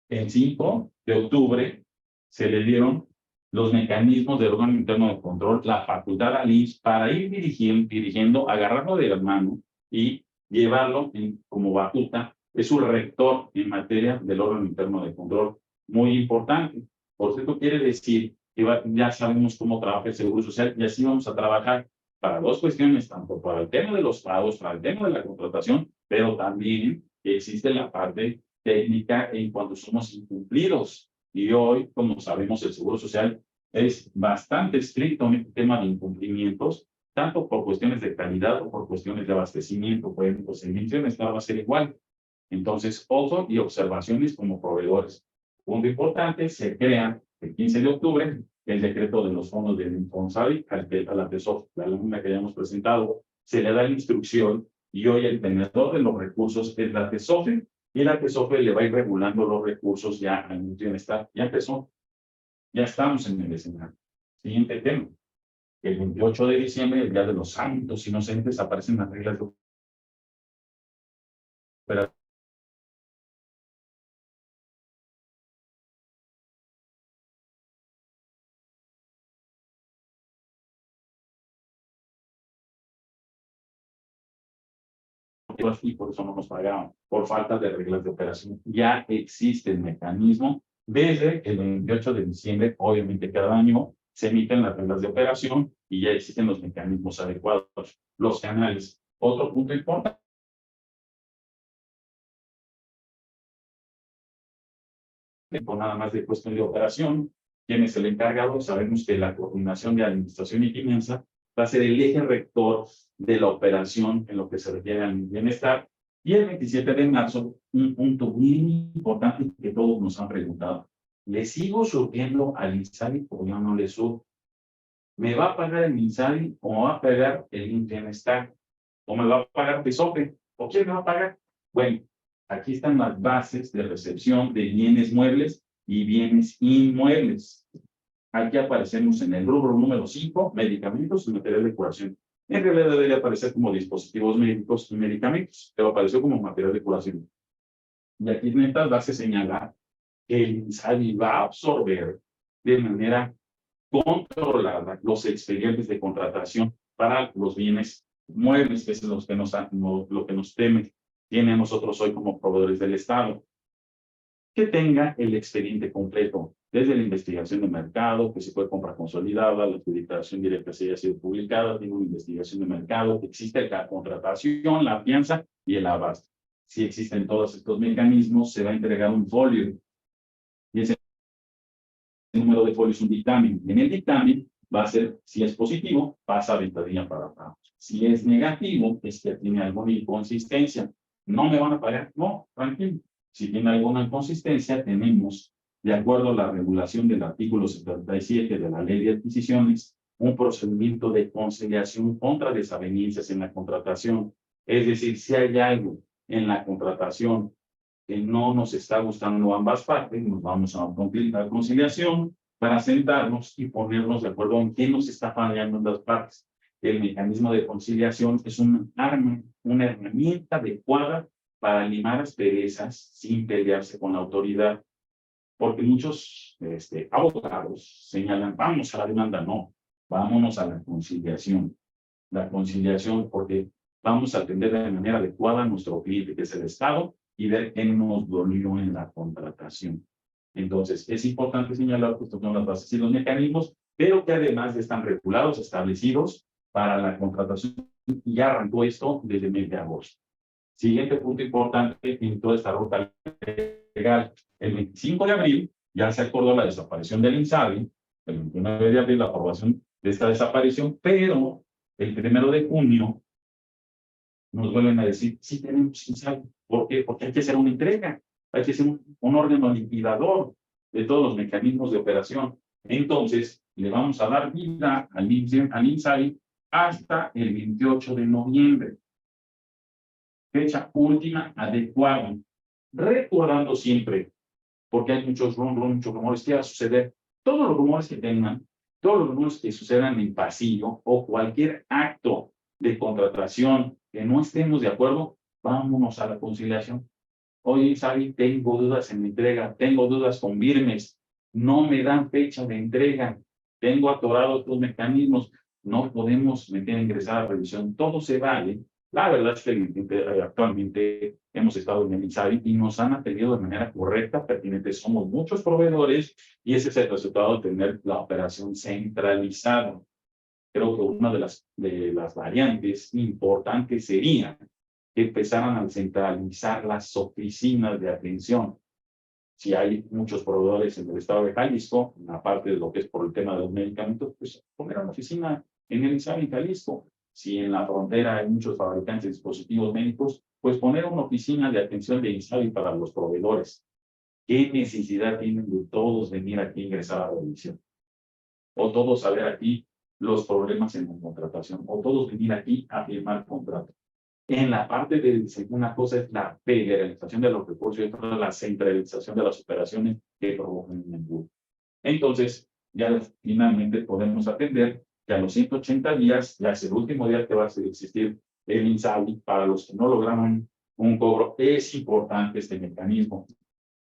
El 5 de octubre se le dieron los mecanismos del órgano interno de control, la facultad al IMSS para ir dirigiendo, agarrarlo de la mano y llevarlo como batuta. Es un rector en materia del órgano interno de control, muy importante. Por cierto, quiere decir que ya sabemos cómo trabaja el Seguro Social y así vamos a trabajar para 2 cuestiones, tanto para el tema de los pagos, para el tema de la contratación, pero también existe la parte técnica en cuanto somos incumplidos. Y hoy, como sabemos, el Seguro Social es bastante estricto en el tema de incumplimientos, tanto por cuestiones de calidad o por cuestiones de abastecimiento. Por ejemplo, el bienestar va a ser igual. Entonces, ojo y observaciones como proveedores. Punto importante, se crea el 15 de octubre el decreto de los fondos del Infonsabi, a la TESOF, la lámina que hayamos presentado, se le da la instrucción y hoy el tenedor de los recursos es la TESOF y la TESOF le va a ir regulando los recursos ya al bienestar. Ya empezó, ya estamos en el escenario. Siguiente tema. El 28 de diciembre, el Día de los Santos Inocentes, aparecen las reglas de operación y por eso no nos pagaban, por falta de reglas de operación. Ya existe el mecanismo desde el 28 de diciembre, obviamente cada año se emiten las reglas de operación y ya existen los mecanismos adecuados, los canales. Otro punto importante, nada más de cuestión de operación, ¿quién es el encargado? Sabemos que la coordinación de administración y finanzas va a ser el eje rector de la operación en lo que se refiere al bienestar. Y el 27 de marzo, un punto muy importante que todos nos han preguntado. ¿Le sigo surgiendo al INSABI o yo no le subo? ¿Me va a pagar el INSABI o me va a pagar el bienestar? ¿O me va a pagar TESOFE? ¿O quién me va a pagar? Bueno, aquí están las bases de recepción de bienes muebles y bienes inmuebles. Aquí aparecemos en el rubro número 5, medicamentos y material de curación. En realidad debería aparecer como dispositivos médicos y medicamentos, pero apareció como material de curación. Y aquí en estas bases señala que el INSABI va a absorber de manera controlada los expedientes de contratación para los bienes muebles, que es lo que nos tiene a nosotros hoy como proveedores del Estado. Que tenga el expediente completo, desde la investigación de mercado, que se puede compra consolidada, la adjudicación directa si haya sido publicada, tiene una investigación de mercado, existe la contratación, la fianza y el abasto. Si existen todos estos mecanismos, se va a entregar un folio. Y ese número de folios es un dictamen. En el dictamen va a ser, si es positivo, pasa a ventanilla para pagos. Si es negativo, es que tiene alguna inconsistencia. ¿No me van a pagar? No, tranquilo. Si tiene alguna inconsistencia, tenemos, de acuerdo a la regulación del artículo 77 de la Ley de Adquisiciones, un procedimiento de conciliación contra desavenencias en la contratación. Es decir, si hay algo en la contratación que no nos está gustando ambas partes, nos vamos a una conciliación para sentarnos y ponernos de acuerdo en qué nos está fallando en las partes. El mecanismo de conciliación es un arma, una herramienta adecuada para limar asperezas sin pelearse con la autoridad. Porque muchos abogados señalan, vamos a la demanda, no, vámonos a la conciliación. La conciliación, porque vamos a atender de manera adecuada a nuestro cliente, que es el Estado, y ver qué nos dolió en la contratación. Entonces, es importante señalar que estos son las bases y los mecanismos, pero que además están regulados, establecidos para la contratación, y ya arrancó esto desde el mes de agosto. Siguiente punto importante en toda esta ruta legal. El 25 de abril ya se acordó la desaparición del INSABI, el 29 de abril la aprobación de esta desaparición, pero el 1 de junio nos vuelven a decir, sí tenemos INSABI. ¿Por qué? Porque hay que hacer una entrega, hay que ser un órgano liquidador de todos los mecanismos de operación. Entonces, le vamos a dar vida al INSABI hasta el 28 de noviembre. Fecha última adecuada. Recordando siempre, porque hay muchos rumores que va a suceder, todos los rumores que tengan, todos los rumores que sucedan en pasillo o cualquier acto de contratación que no estemos de acuerdo, vámonos a la conciliación. Oye, Sari, tengo dudas en mi entrega, tengo dudas con Birmes, no me dan fecha de entrega, tengo atorados los mecanismos, no podemos meter a ingresar a revisión, todo se vale. La verdad es que actualmente hemos estado en el INSABI y nos han atendido de manera correcta, pertinente. Somos muchos proveedores y ese es el resultado de tener la operación centralizada. Creo que una de las variantes importantes sería que empezaran a centralizar las oficinas de atención. Si hay muchos proveedores en el estado de Jalisco, aparte de lo que es por el tema de los medicamentos, pues poner una oficina en el INSABI en Jalisco. Si en la frontera hay muchos fabricantes de dispositivos médicos, pues poner una oficina de atención de INSABI para los proveedores. ¿Qué necesidad tienen de todos venir aquí a ingresar a la revisión? O todos saber aquí los problemas en la contratación, o todos venir aquí a firmar contrato. En la parte de una cosa es la federalización de los recursos y otra la centralización de las operaciones que provocan el embudo. Entonces, ya finalmente podemos atender que a los 180 días, ya es el último día que va a existir el INSABI, para los que no lograron un cobro, es importante este mecanismo.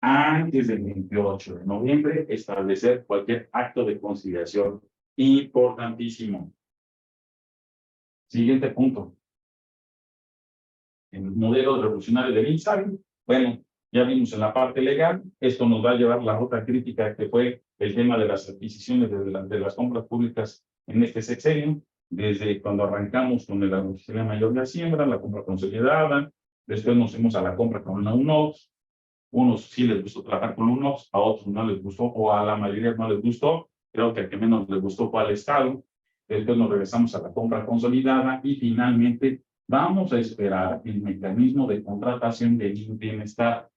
Antes del 28 de noviembre, establecer cualquier acto de conciliación. Importantísimo. Siguiente punto. El modelo revolucionario del INSABI. Bueno, ya vimos en la parte legal, esto nos va a llevar la ruta crítica que fue el tema de las adquisiciones de las compras públicas en este sexenio, desde cuando arrancamos con la Oficina Mayor de Hacienda, la compra consolidada, después nos fuimos a la compra con una UNOPS, unos sí les gustó trabajar con UNOPS, a otros no les gustó, o a la mayoría no les gustó, creo que al que menos les gustó fue al Estado, después nos regresamos a la compra consolidada y finalmente vamos a esperar el mecanismo de contratación del bienestar.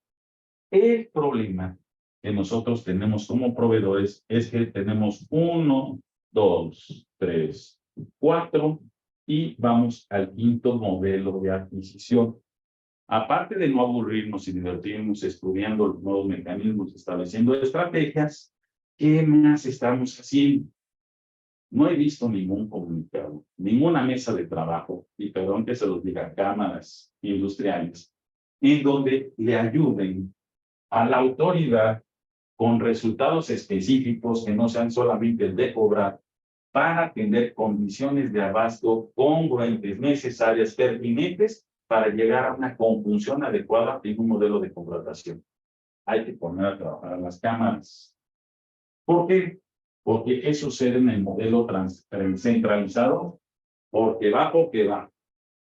El problema que nosotros tenemos como proveedores es que tenemos 1, 2, 3, 4 y vamos al quinto modelo de adquisición. Aparte de no aburrirnos y divertirnos estudiando los nuevos mecanismos, estableciendo estrategias, ¿qué más estamos haciendo? No he visto ningún comunicado, ninguna mesa de trabajo, y perdón que se los diga, cámaras industriales, en donde le ayuden a la autoridad con resultados específicos que no sean solamente el de cobrar, para atender condiciones de abasto congruentes, necesarias, pertinentes, para llegar a una conjunción adecuada en un modelo de contratación. Hay que poner a trabajar a las cámaras. ¿Por qué? Porque ¿qué sucede en el modelo centralizado? Porque va.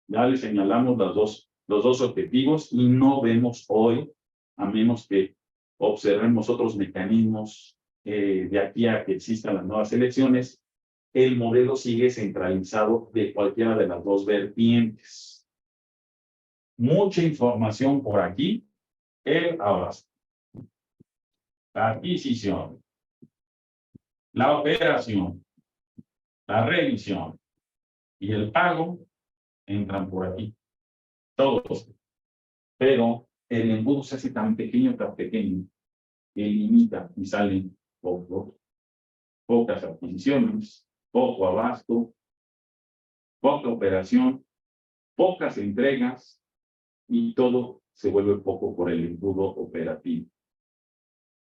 Ya le señalamos los dos objetivos y no vemos hoy, a menos que observemos otros mecanismos de aquí a que existan las nuevas elecciones, el modelo sigue centralizado de cualquiera de las dos vertientes. Mucha información por aquí, el abasto, la adquisición, la operación, la revisión y el pago entran por aquí. Todos. Pero el embudo se hace tan pequeño, que limita y salen pocas adquisiciones, poco abasto, poca operación, pocas entregas y todo se vuelve poco por el embudo operativo.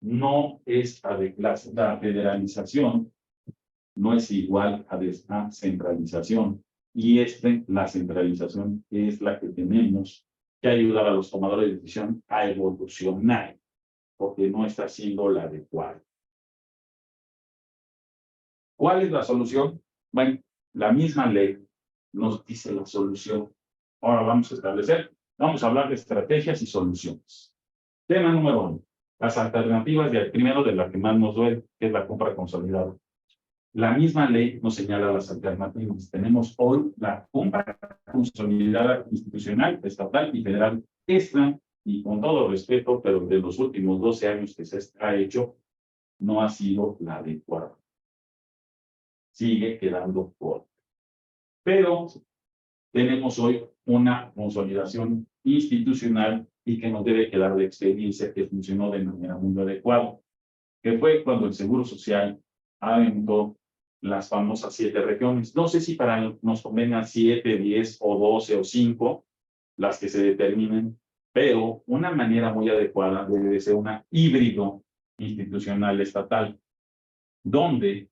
No es la federalización, no es igual a la centralización. Y la centralización es la que tenemos que ayudar a los tomadores de decisión a evolucionar, porque no está siendo la adecuada. ¿Cuál es la solución? Bueno, la misma ley nos dice la solución. Ahora vamos a hablar de estrategias y soluciones. Tema número 1. Las alternativas primero de la que más nos duele, que es la compra consolidada. La misma ley nos señala las alternativas. Tenemos hoy la compra consolidada institucional, estatal y federal. Esta, y con todo respeto, pero de los últimos 12 años que se ha hecho, no ha sido la adecuada. Sigue quedando corta. Pero tenemos hoy una consolidación institucional y que nos debe quedar de experiencia que funcionó de manera muy adecuada, que fue cuando el Seguro Social aventó las famosas 7 regiones. No sé si nos convengan 7, 10 o 12 o 5, las que se determinen, pero una manera muy adecuada debe ser una híbrido institucional estatal, donde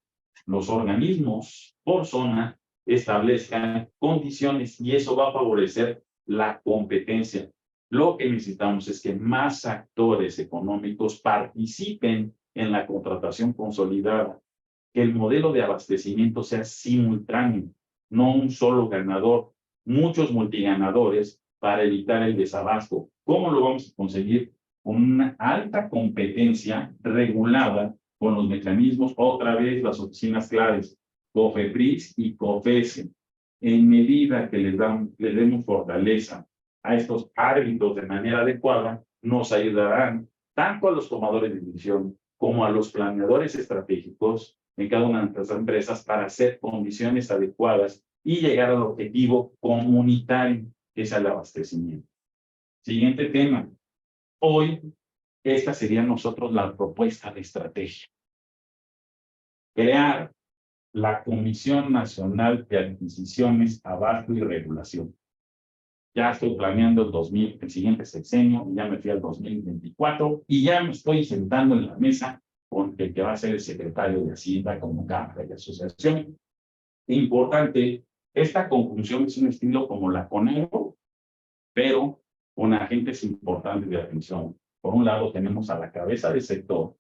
los organismos por zona establezcan condiciones y eso va a favorecer la competencia. Lo que necesitamos es que más actores económicos participen en la contratación consolidada, que el modelo de abastecimiento sea simultáneo, no un solo ganador, muchos multiganadores para evitar el desabasto. ¿Cómo lo vamos a conseguir? Con una alta competencia regulada con los mecanismos, otra vez las oficinas claves, COFEPRIS y COFESE. En medida que les demos fortaleza a estos árbitros de manera adecuada, nos ayudarán tanto a los tomadores de decisión como a los planeadores estratégicos en cada una de nuestras empresas para hacer condiciones adecuadas y llegar al objetivo comunitario, que es el abastecimiento. Siguiente tema. Hoy, esta sería nosotros la propuesta de estrategia. Crear la Comisión Nacional de Adquisiciones, Abasto y Regulación. Ya estoy planeando el siguiente sexenio, ya me fui al 2024 y ya me estoy sentando en la mesa con el que va a ser el secretario de Hacienda como Cámara de Asociación. Importante, esta conjunción es un estilo como la CONAGO, pero con agentes importantes de atención. Por un lado tenemos a la cabeza del sector,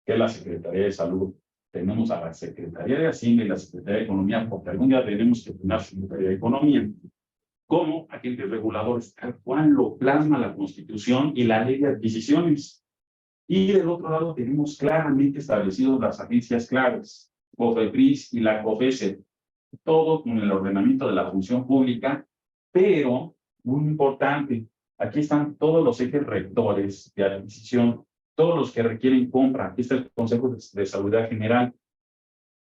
que es la Secretaría de Salud, tenemos a la Secretaría de Hacienda y la Secretaría de Economía, porque algún día tenemos que tener Secretaría de Economía, como agentes reguladores, tal cual lo plasma la Constitución y la Ley de Adquisiciones. Y del otro lado tenemos claramente establecidos las agencias claves, COFEPRIS y la COFESE, todo con el ordenamiento de la función pública, pero muy importante, aquí están todos los ejes rectores de adquisición, todos los que requieren compra. Aquí está el Consejo de Salud General.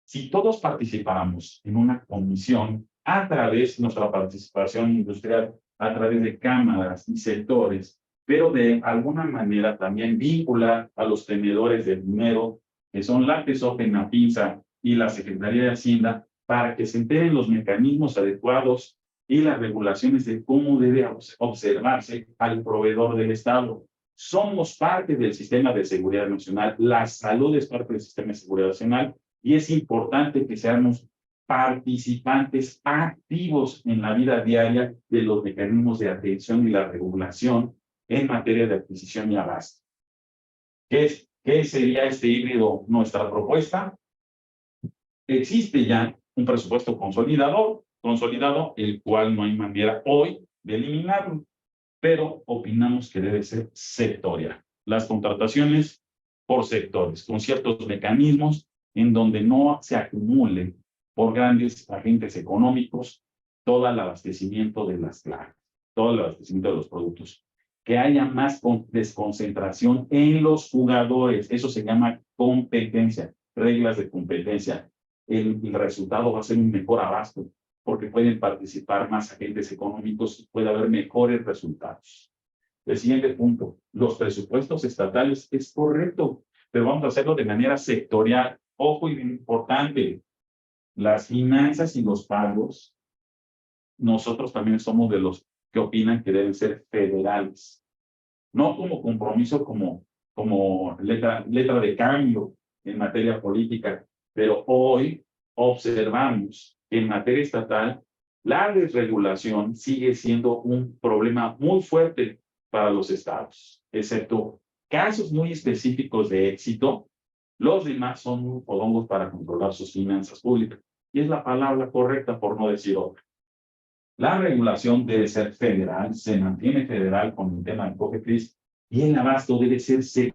Si todos participáramos en una comisión a través de nuestra participación industrial, a través de cámaras y sectores, pero de alguna manera también vincular a los tenedores del dinero, que son la TESOP, NAFINSA y la Secretaría de Hacienda, para que se enteren los mecanismos adecuados y las regulaciones de cómo debe observarse al proveedor del Estado. Somos parte del sistema de seguridad nacional, la salud es parte del sistema de seguridad nacional y es importante que seamos participantes activos en la vida diaria de los mecanismos de atención y la regulación en materia de adquisición y abasto. ¿Qué sería este híbrido? Nuestra propuesta. Existe ya un presupuesto consolidado, el cual no hay manera hoy de eliminarlo, pero opinamos que debe ser sectorial. Las contrataciones por sectores, con ciertos mecanismos en donde no se acumule por grandes agentes económicos todo el abastecimiento de las claves, todo el abastecimiento de los productos. Que haya más desconcentración en los jugadores, eso se llama competencia, reglas de competencia. El resultado va a ser un mejor abasto, porque pueden participar más agentes económicos y puede haber mejores resultados. El siguiente punto, los presupuestos estatales es correcto, pero vamos a hacerlo de manera sectorial. Ojo y bien importante, las finanzas y los pagos, nosotros también somos de los que opinan que deben ser federales, no como compromiso, como letra de cambio en materia política, pero hoy observamos que en materia estatal la desregulación sigue siendo un problema muy fuerte para los estados, excepto casos muy específicos de éxito. Los demás son muy fodongos para controlar sus finanzas públicas. Y es la palabra correcta, por no decir otra. La regulación debe ser federal, se mantiene federal con el tema de COFEPRIS, y el abasto debe ser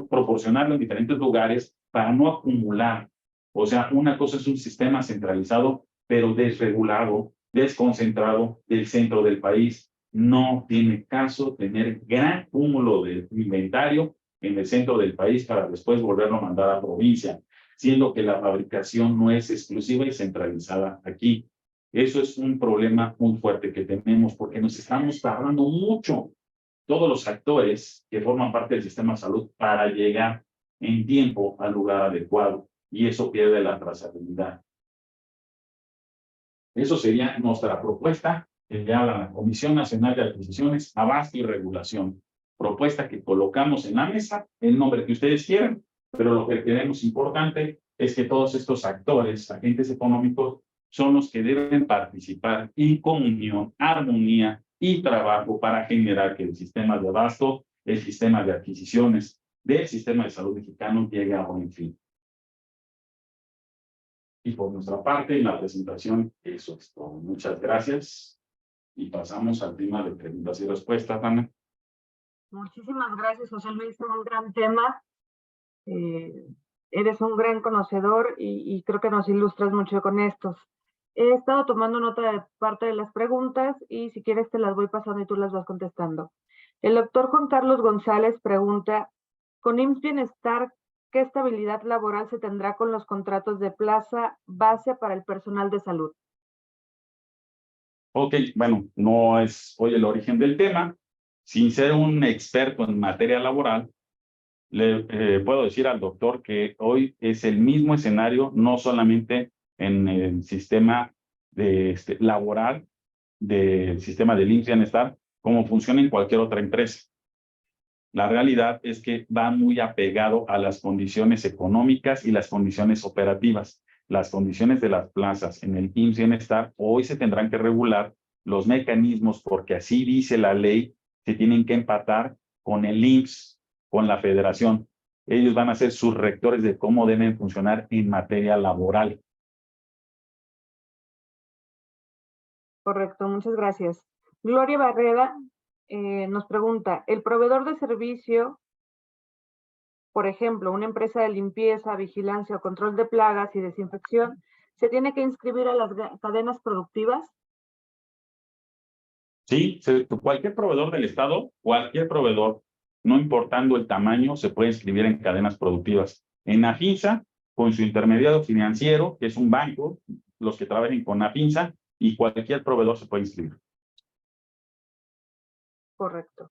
proporcionarlo en diferentes lugares para no acumular. O sea, una cosa es un sistema centralizado, pero desregulado, desconcentrado del centro del país. No tiene caso tener gran cúmulo de inventario en el centro del país para después volverlo a mandar a provincia, siendo que la fabricación no es exclusiva y centralizada aquí. Eso es un problema muy fuerte que tenemos porque nos estamos tardando mucho todos los actores que forman parte del sistema de salud para llegar en tiempo al lugar adecuado, y eso pierde la trazabilidad. Eso sería nuestra propuesta que ya la Comisión Nacional de Adquisiciones, Abasto y Regulación. Propuesta que colocamos en la mesa, el nombre que ustedes quieran, pero lo que tenemos importante es que todos estos actores, agentes económicos, son los que deben participar en comunión, armonía y trabajo para generar que el sistema de abasto, el sistema de adquisiciones del sistema de salud mexicano llegue a buen fin. Y por nuestra parte, en la presentación, eso es todo. Muchas gracias. Y pasamos al tema de preguntas y respuestas, Ana. Muchísimas gracias, José Luis, un gran tema. Eres un gran conocedor y creo que nos ilustras mucho con estos. He estado tomando nota de parte de las preguntas y si quieres te las voy pasando y tú las vas contestando. El doctor Juan Carlos González pregunta, con IMSS Bienestar, ¿qué estabilidad laboral se tendrá con los contratos de plaza base para el personal de salud? Ok, bueno, no es hoy el origen del tema. Sin ser un experto en materia laboral, le puedo decir al doctor que hoy es el mismo escenario, no solamente en el sistema laboral del sistema del IMSS Bienestar, como funciona en cualquier otra empresa. La realidad es que va muy apegado a las condiciones económicas y las condiciones operativas. Las condiciones de las plazas en el IMSS Bienestar hoy se tendrán que regular los mecanismos porque así dice la ley, se tienen que empatar con el IMSS, con la federación. Ellos van a ser sus rectores de cómo deben funcionar en materia laboral. Correcto, muchas gracias. Gloria Barrera nos pregunta, ¿el proveedor de servicio, por ejemplo, una empresa de limpieza, vigilancia o control de plagas y desinfección, se tiene que inscribir a las cadenas productivas? Sí, cualquier proveedor del Estado, cualquier proveedor, no importando el tamaño, se puede inscribir en cadenas productivas. En AFINSA, con su intermediario financiero, que es un banco, los que trabajen con AFINSA, y cualquier proveedor se puede inscribir. Correcto.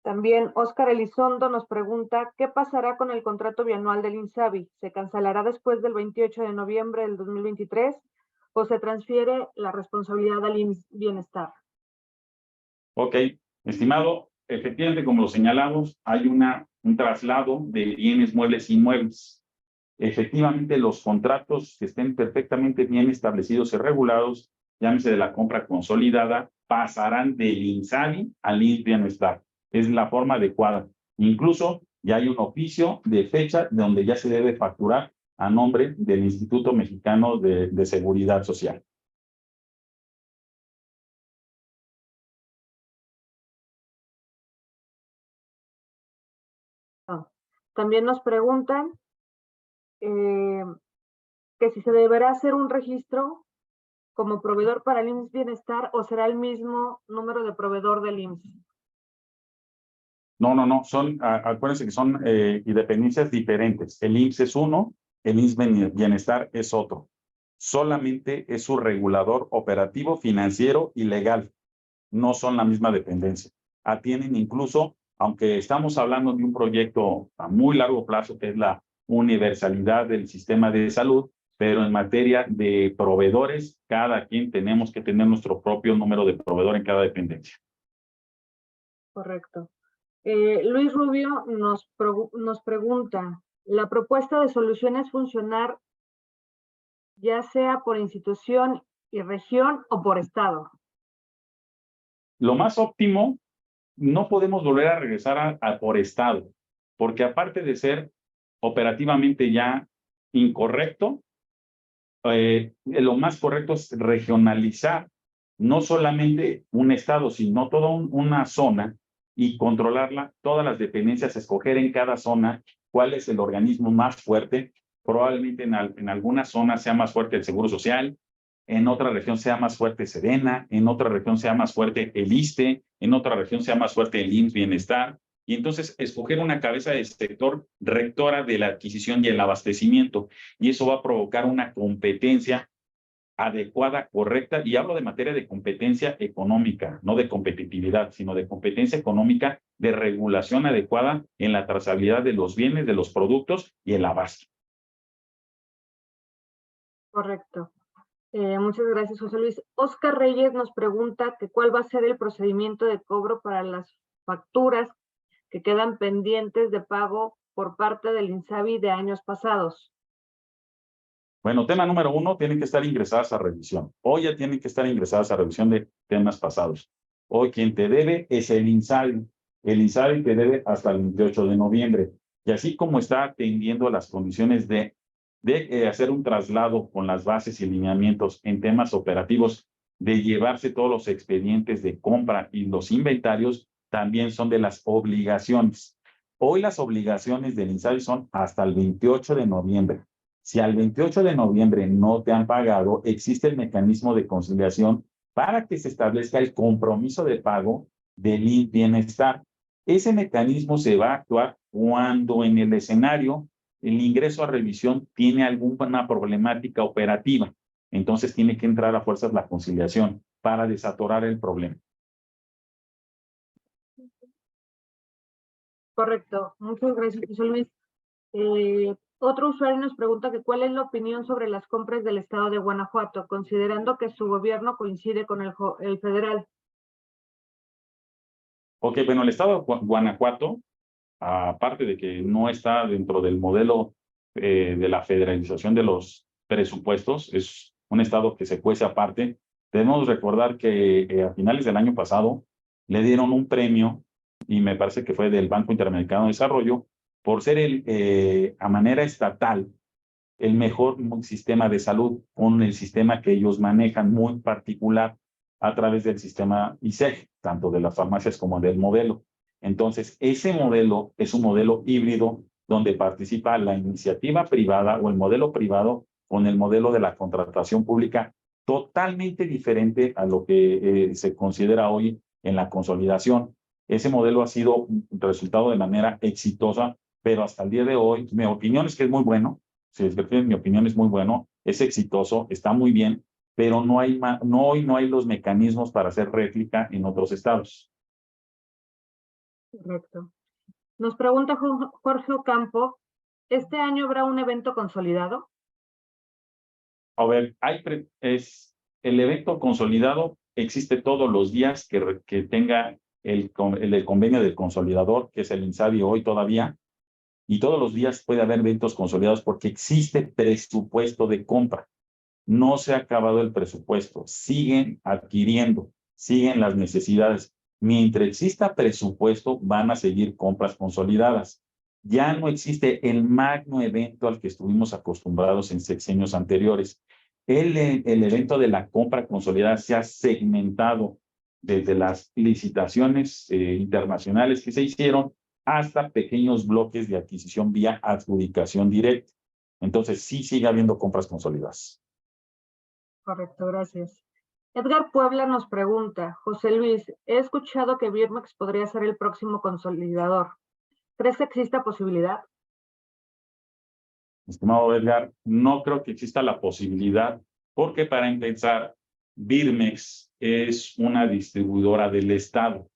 También Óscar Elizondo nos pregunta, ¿qué pasará con el contrato bianual del INSABI? ¿Se cancelará después del 28 de noviembre del 2023 o se transfiere la responsabilidad al IMSS Bienestar? Ok, estimado, efectivamente, como lo señalamos, hay un traslado de bienes muebles e inmuebles. Efectivamente, los contratos que estén perfectamente bien establecidos y regulados, llámese de la compra consolidada, pasarán del INSABI al IMSS Bienestar. Es la forma adecuada. Incluso ya hay un oficio de fecha donde ya se debe facturar a nombre del Instituto Mexicano de Seguridad Social. También nos preguntan que si se deberá hacer un registro como proveedor para el IMSS Bienestar o será el mismo número de proveedor del IMSS. No, acuérdense que son independencias diferentes. El IMSS es uno, el IMSS Bienestar es otro. solamente es su regulador operativo, financiero y legal. No son la misma dependencia. Atienden incluso, aunque estamos hablando de un proyecto a muy largo plazo, que es la universalidad del sistema de salud, pero en materia de proveedores, cada quien tenemos que tener nuestro propio número de proveedor en cada dependencia. Correcto. Luis Rubio nos pregunta, ¿la propuesta de solución es funcionar ya sea por institución y región o por estado? Lo más óptimo, no podemos volver a regresar a por estado, porque aparte de ser operativamente ya incorrecto, lo más correcto es regionalizar no solamente un estado, sino toda una zona y controlarla, todas las dependencias, escoger en cada zona cuál es el organismo más fuerte. Probablemente en alguna zona sea más fuerte el Seguro Social, en otra región sea más fuerte Sedena, en otra región sea más fuerte el ISSSTE, en otra región sea más fuerte el IMSS Bienestar, y entonces escoger una cabeza de sector rectora de la adquisición y el abastecimiento, y eso va a provocar una competencia adecuada, correcta, y hablo de materia de competencia económica, no de competitividad, sino de competencia económica, de regulación adecuada en la trazabilidad de los bienes, de los productos y el abasto. Correcto. Muchas gracias, José Luis. Oscar Reyes nos pregunta que cuál va a ser el procedimiento de cobro para las facturas que quedan pendientes de pago por parte del INSABI de años pasados. Bueno, tema número 1, tienen que estar ingresadas a revisión. Hoy ya tienen que estar ingresadas a revisión de temas pasados. Hoy quien te debe es el INSABI. El INSABI te debe hasta el 28 de noviembre. Y así como está atendiendo las condiciones de hacer un traslado con las bases y lineamientos en temas operativos, de llevarse todos los expedientes de compra y los inventarios, también son de las obligaciones. Hoy las obligaciones del INSABI son hasta el 28 de noviembre. Si al 28 de noviembre no te han pagado, existe el mecanismo de conciliación para que se establezca el compromiso de pago del bienestar. Ese mecanismo se va a actuar cuando en el escenario el ingreso a revisión tiene alguna problemática operativa. Entonces tiene que entrar a fuerzas la conciliación para desatorar el problema. Correcto. Muchas gracias, José Luis. Otro usuario nos pregunta que cuál es la opinión sobre las compras del estado de Guanajuato, considerando que su gobierno coincide con el federal. Ok, bueno, el estado de Guanajuato, aparte de que no está dentro del modelo de la federalización de los presupuestos, es un estado que se cuece aparte. Debemos recordar que a finales del año pasado le dieron un premio, y me parece que fue del Banco Interamericano de Desarrollo, por ser a manera estatal el mejor sistema de salud, con el sistema que ellos manejan muy particular a través del sistema ISEG, tanto de las farmacias como del modelo. Entonces, ese modelo es un modelo híbrido donde participa la iniciativa privada o el modelo privado con el modelo de la contratación pública, totalmente diferente a lo que se considera hoy en la consolidación. Ese modelo ha sido resultado de manera exitosa, pero hasta el día de hoy, mi opinión es que es muy bueno. Si en mi opinión es muy bueno, es exitoso, está muy bien, pero hoy no hay los mecanismos para hacer réplica en otros estados. Correcto. Nos pregunta Jorge Ocampo, ¿este año habrá un evento consolidado? A ver, el evento consolidado existe todos los días que tenga el convenio del consolidador, que es el INSABI hoy todavía, y todos los días puede haber eventos consolidados porque existe presupuesto de compra. No se ha acabado el presupuesto, siguen adquiriendo, siguen las necesidades. Mientras exista presupuesto, van a seguir compras consolidadas. Ya no existe el magno evento al que estuvimos acostumbrados en sexenios anteriores. El evento de la compra consolidada se ha segmentado desde las licitaciones internacionales que se hicieron hasta pequeños bloques de adquisición vía adjudicación directa. Entonces, sí sigue habiendo compras consolidadas. Correcto, gracias. Edgar Puebla nos pregunta, José Luis, he escuchado que Birmex podría ser el próximo consolidador. ¿Crees que exista posibilidad? estimado Edgar, no creo que exista la posibilidad, porque para empezar, Birmex es una distribuidora del Estado.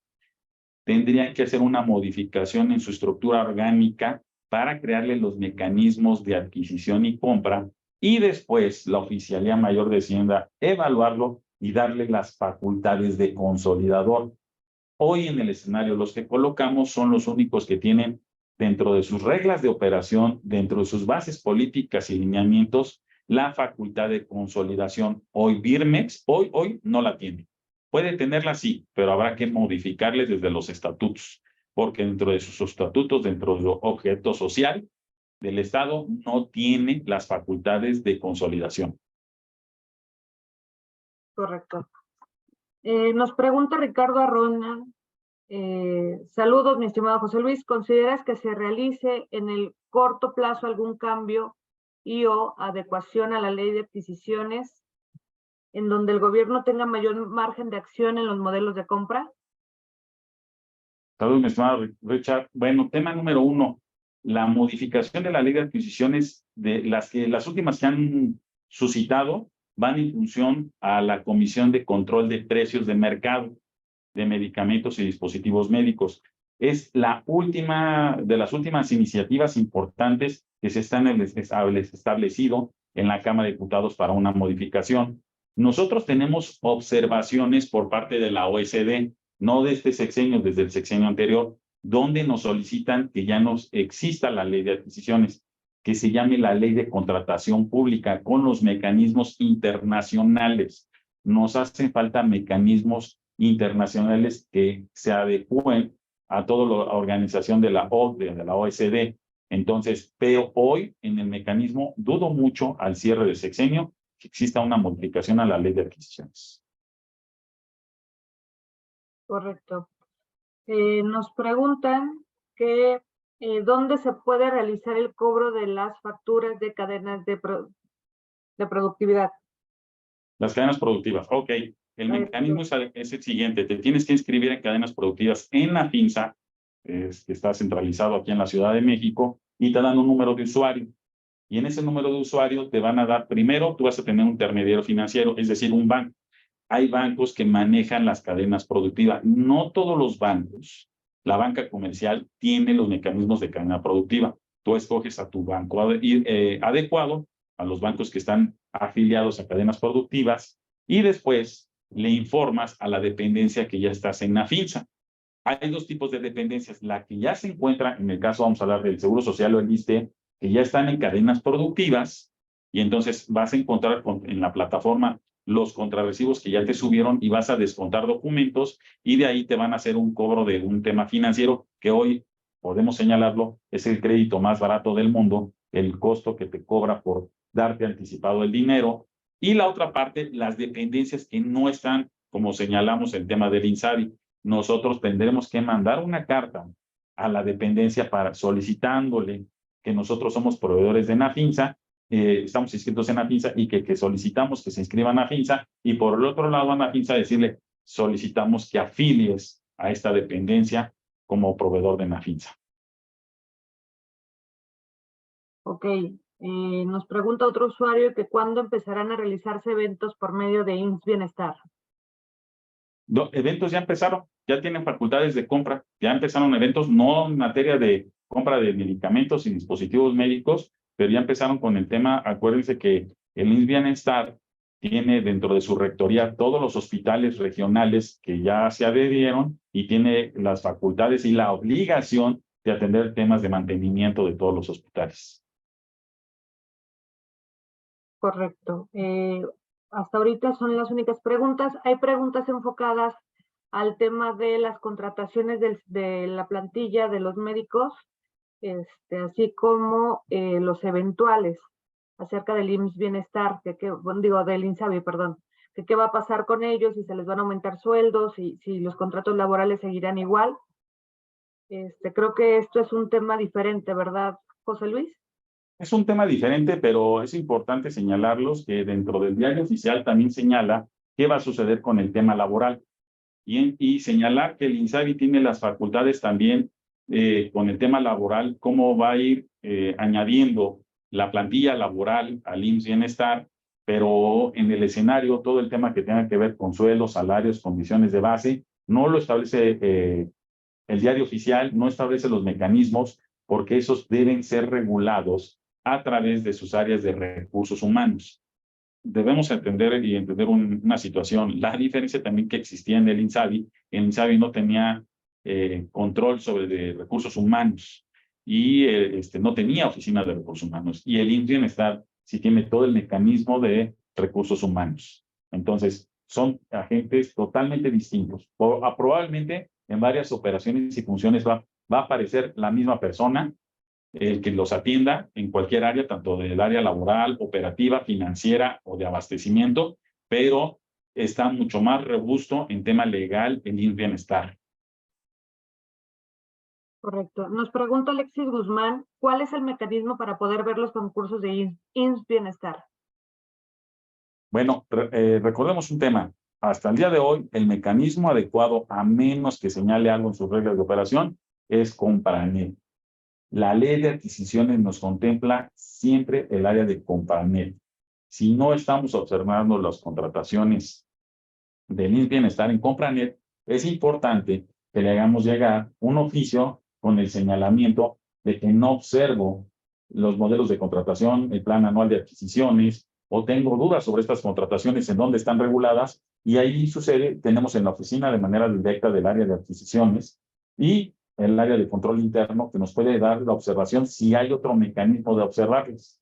Tendrían que hacer una modificación en su estructura orgánica para crearle los mecanismos de adquisición y compra, y después la Oficialía Mayor de Hacienda evaluarlo y darle las facultades de consolidador. Hoy en el escenario, los que colocamos son los únicos que tienen dentro de sus reglas de operación, dentro de sus bases políticas y lineamientos, la facultad de consolidación. Hoy Birmex, hoy no la tiene. Puede tenerla, sí, pero habrá que modificarles desde los estatutos, porque dentro de sus estatutos, dentro del objeto social del Estado, no tiene las facultades de consolidación. Correcto. Nos pregunta Ricardo Arrona. Saludos, mi estimado José Luis. ¿Consideras que se realice en el corto plazo algún cambio y o adecuación a la ley de adquisiciones en donde el gobierno tenga mayor margen de acción en los modelos de compra? Saludos, mi estimado Richard. Bueno, tema número 1, la modificación de la ley de adquisiciones, de las últimas que han suscitado, van en función a la Comisión de Control de Precios de Mercado de Medicamentos y Dispositivos Médicos. Es la última de las últimas iniciativas importantes que se están establecido en la Cámara de Diputados para una modificación. Nosotros tenemos observaciones por parte de la OSD, no de este sexenio, desde el sexenio anterior, donde nos solicitan que ya nos exista la ley de adquisiciones, que se llame la ley de contratación pública con los mecanismos internacionales. Nos hacen falta mecanismos internacionales que se adecúen a toda la organización de la OCDE, de la OSD. Entonces, pero hoy en el mecanismo dudo mucho al cierre del sexenio que exista una modificación a la ley de adquisiciones. Correcto. Nos preguntan que ¿dónde se puede realizar el cobro de las facturas de cadenas de productividad? Las cadenas productivas, ok. El mecanismo es el siguiente, te tienes que inscribir en cadenas productivas en la FINSA, que está centralizado aquí en la Ciudad de México, y te dan un número de usuario. Y en ese número de usuario te van a dar, primero, tú vas a tener un intermediario financiero, es decir, un banco. Hay bancos que manejan las cadenas productivas. No todos los bancos, la banca comercial tiene los mecanismos de cadena productiva. Tú escoges a tu banco adecuado, a los bancos que están afiliados a cadenas productivas, y después le informas a la dependencia que ya estás en la FINSA. Hay dos tipos de dependencias. La que ya se encuentra, en el caso vamos a hablar del Seguro Social o el ISSSTE, que ya están en cadenas productivas, y entonces vas a encontrar en la plataforma los contrarrecibos que ya te subieron y vas a descontar documentos, y de ahí te van a hacer un cobro de un tema financiero que hoy podemos señalarlo, es el crédito más barato del mundo, el costo que te cobra por darte anticipado el dinero. Y la otra parte, las dependencias que no están, como señalamos el tema del INSABI. Nosotros tendremos que mandar una carta a la dependencia solicitándole que nosotros somos proveedores de Nafinsa, estamos inscritos en Nafinsa y que solicitamos que se inscriban a Nafinsa, y por el otro lado a Nafinsa decirle, solicitamos que afilies a esta dependencia como proveedor de Nafinsa. Ok. Nos pregunta otro usuario que cuándo empezarán a realizarse eventos por medio de IMSS Bienestar. Eventos ya empezaron, ya tienen facultades de compra, ya empezaron eventos, no en materia de compra de medicamentos y dispositivos médicos, pero ya empezaron con el tema. Acuérdense que el IMSS Bienestar tiene dentro de su rectoría todos los hospitales regionales que ya se adherieron y tiene las facultades y la obligación de atender temas de mantenimiento de todos los hospitales. Correcto. Hasta ahorita son las únicas preguntas. Hay preguntas enfocadas al tema de las contrataciones de la plantilla de los médicos, así como los eventuales acerca del IMSS Bienestar, del INSABI, perdón, que qué va a pasar con ellos, si se les van a aumentar sueldos, si los contratos laborales seguirán igual. Creo que esto es un tema diferente, ¿verdad, José Luis? Es un tema diferente, pero es importante señalarlos que dentro del diario oficial también señala qué va a suceder con el tema laboral. Y señalar que el INSABI tiene las facultades también con el tema laboral, cómo va a ir añadiendo la plantilla laboral al IMSS Bienestar, pero en el escenario todo el tema que tenga que ver con sueldos, salarios, condiciones de base, no lo establece el diario oficial, no establece los mecanismos porque esos deben ser regulados a través de sus áreas de recursos humanos. Debemos entender una situación. La diferencia también que existía en el INSABI no tenía control sobre de recursos humanos y no tenía oficina de recursos humanos. Y el IMSS Bienestar sí tiene todo el mecanismo de recursos humanos. Entonces, son agentes totalmente distintos. Probablemente en varias operaciones y funciones va a aparecer la misma persona, el que los atienda en cualquier área, tanto del área laboral, operativa, financiera o de abastecimiento, pero está mucho más robusto en tema legal el IMSS Bienestar. Correcto. Nos pregunta Alexis Guzmán, ¿cuál es el mecanismo para poder ver los concursos de IMSS Bienestar? Bueno, recordemos un tema. Hasta el día de hoy, el mecanismo adecuado, a menos que señale algo en sus reglas de operación, es Compranet. La ley de adquisiciones nos contempla siempre el área de Compranet. Si no estamos observando las contrataciones del IMSS Bienestar en Compranet, es importante que le hagamos llegar un oficio con el señalamiento de que no observo los modelos de contratación, el plan anual de adquisiciones, o tengo dudas sobre estas contrataciones en dónde están reguladas, y ahí sucede, tenemos en la oficina de manera directa del área de adquisiciones y el área de control interno que nos puede dar la observación si hay otro mecanismo de observarles.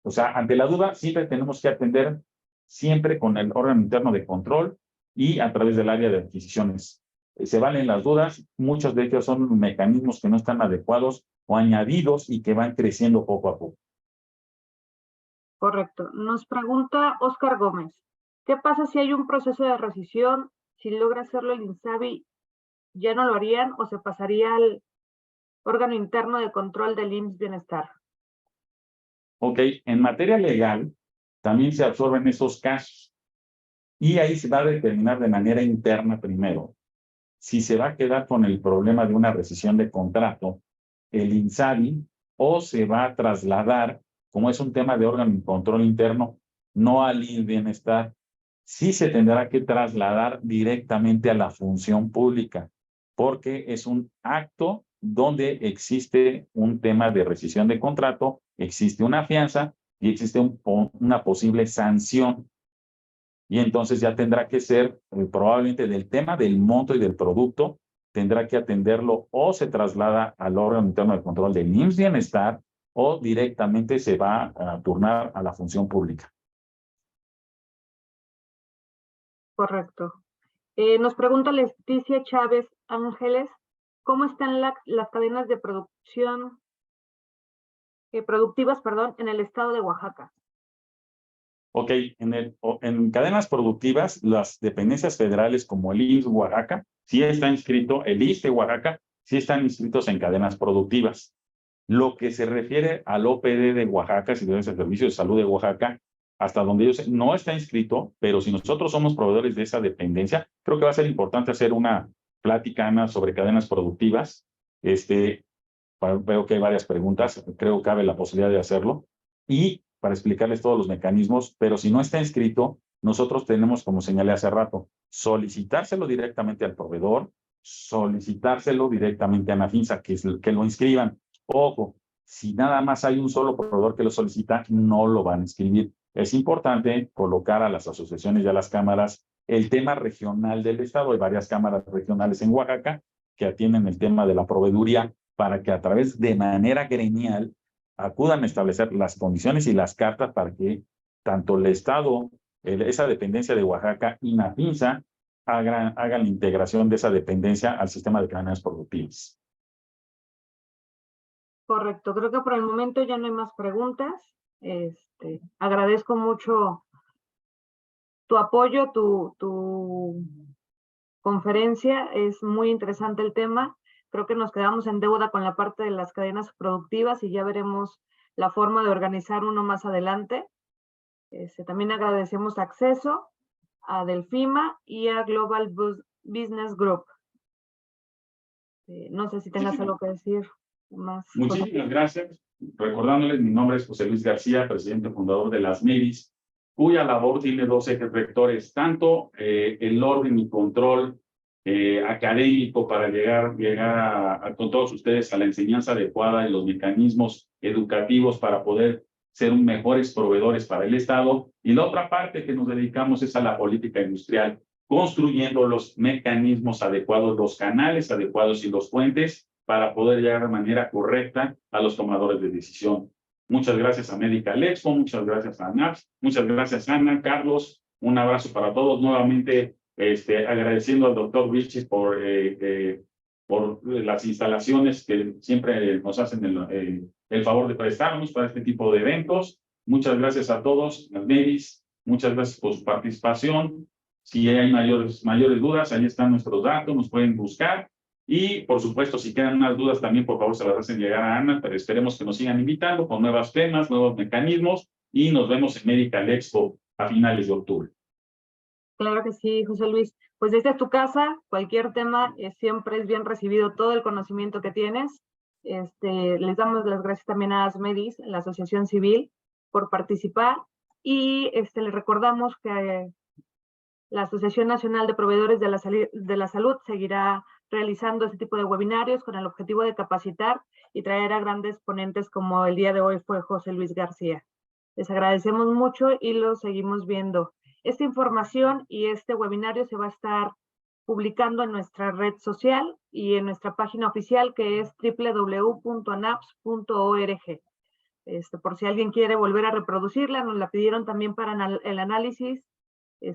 O sea, ante la duda, siempre tenemos que atender siempre con el órgano interno de control y a través del área de adquisiciones. Se valen las dudas, muchos de ellos son mecanismos que no están adecuados o añadidos y que van creciendo poco a poco. Correcto. Nos pregunta Oscar Gómez, ¿qué pasa si hay un proceso de rescisión? Si logra hacerlo el INSABI, ¿ya no lo harían o se pasaría al órgano interno de control del IMSS Bienestar? Ok, en materia legal también se absorben esos casos y ahí se va a determinar de manera interna primero si se va a quedar con el problema de una rescisión de contrato el INSABI o se va a trasladar, como es un tema de órgano de control interno, no al IMSS Bienestar. Sí se tendrá que trasladar directamente a la función pública, porque es un acto donde existe un tema de rescisión de contrato, existe una fianza y existe una posible sanción. Y entonces ya tendrá que ser probablemente del tema del monto y del producto, tendrá que atenderlo o se traslada al órgano interno de control del IMSS Bienestar o directamente se va a turnar a la función pública. Correcto. Nos pregunta Leticia Chávez Ángeles, ¿cómo están las cadenas de producción, productivas, en el estado de Oaxaca? Ok, en cadenas productivas, las dependencias federales como el IMSS Oaxaca, sí está inscrito, el ISSSTE Oaxaca, sí están inscritos en cadenas productivas. Lo que se refiere al OPD de Oaxaca, Secretaría de Servicios de Salud de Oaxaca, hasta donde yo sé, no está inscrito, pero si nosotros somos proveedores de esa dependencia, creo que va a ser importante hacer una plática, Ana, sobre cadenas productivas. Veo que hay varias preguntas, creo que cabe la posibilidad de hacerlo. Y para explicarles todos los mecanismos, pero si no está inscrito, nosotros tenemos, como señalé hace rato, solicitárselo directamente al proveedor, solicitárselo directamente a Anafinsa, que lo inscriban. Ojo, si nada más hay un solo proveedor que lo solicita, no lo van a inscribir. Es importante colocar a las asociaciones y a las cámaras el tema regional del estado. Hay varias cámaras regionales en Oaxaca que atienden el tema de la proveeduría para que a través de manera gremial acudan a establecer las condiciones y las cartas para que tanto el Estado, esa dependencia de Oaxaca y Nafinsa hagan la integración de esa dependencia al sistema de cadenas productivas. Correcto, creo que por el momento ya no hay más preguntas. Agradezco mucho tu apoyo, tu conferencia, es muy interesante el tema. Creo que nos quedamos en deuda con la parte de las cadenas productivas y ya veremos la forma de organizar uno más adelante. También agradecemos acceso a Delfima y a Global Business Group. No sé si tengas algo que decir más. Muchísimas gracias. recordándoles, mi nombre es José Luis García, presidente fundador de las MEDIS, cuya labor tiene dos ejes rectores, tanto el orden y control académico para llegar con todos ustedes a la enseñanza adecuada y los mecanismos educativos para poder ser mejores proveedores para el Estado. Y la otra parte que nos dedicamos es a la política industrial, construyendo los mecanismos adecuados, los canales adecuados y los puentes para poder llegar de manera correcta a los tomadores de decisión. Muchas gracias a Medical Expo, muchas gracias a ANAPS, muchas gracias Ana, Carlos, un abrazo para todos. Nuevamente agradeciendo al doctor Vilchis por las instalaciones que siempre nos hacen el favor de prestarnos para este tipo de eventos. Muchas gracias a todos, las MEDIS, muchas gracias por su participación. Si hay mayores dudas, ahí están nuestros datos, nos pueden buscar. Y, por supuesto, si quedan unas dudas también, por favor, se las hacen llegar a Ana, pero esperemos que nos sigan invitando con nuevos temas, nuevos mecanismos, y nos vemos en Medical Expo a finales de octubre. Claro que sí, José Luis. Pues desde tu casa, cualquier tema siempre es bien recibido, todo el conocimiento que tienes. Les damos las gracias también a ASMEDIS, la Asociación Civil, por participar. Y les recordamos que la Asociación Nacional de Proveedores de la Salud seguirá realizando este tipo de webinarios con el objetivo de capacitar y traer a grandes ponentes como el día de hoy fue José Luis García. Les agradecemos mucho y los seguimos viendo. Esta información y este webinario se va a estar publicando en nuestra red social y en nuestra página oficial que es www.anaps.org. Por si alguien quiere volver a reproducirla, nos la pidieron también para el análisis.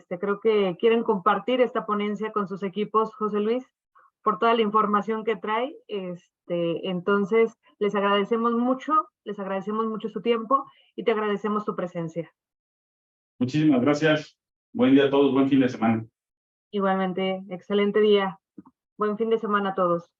Creo que quieren compartir esta ponencia con sus equipos, José Luis, por toda la información que trae. Entonces, les agradecemos mucho su tiempo y te agradecemos tu presencia. Muchísimas gracias. Buen día a todos, buen fin de semana. Igualmente, excelente día. Buen fin de semana a todos.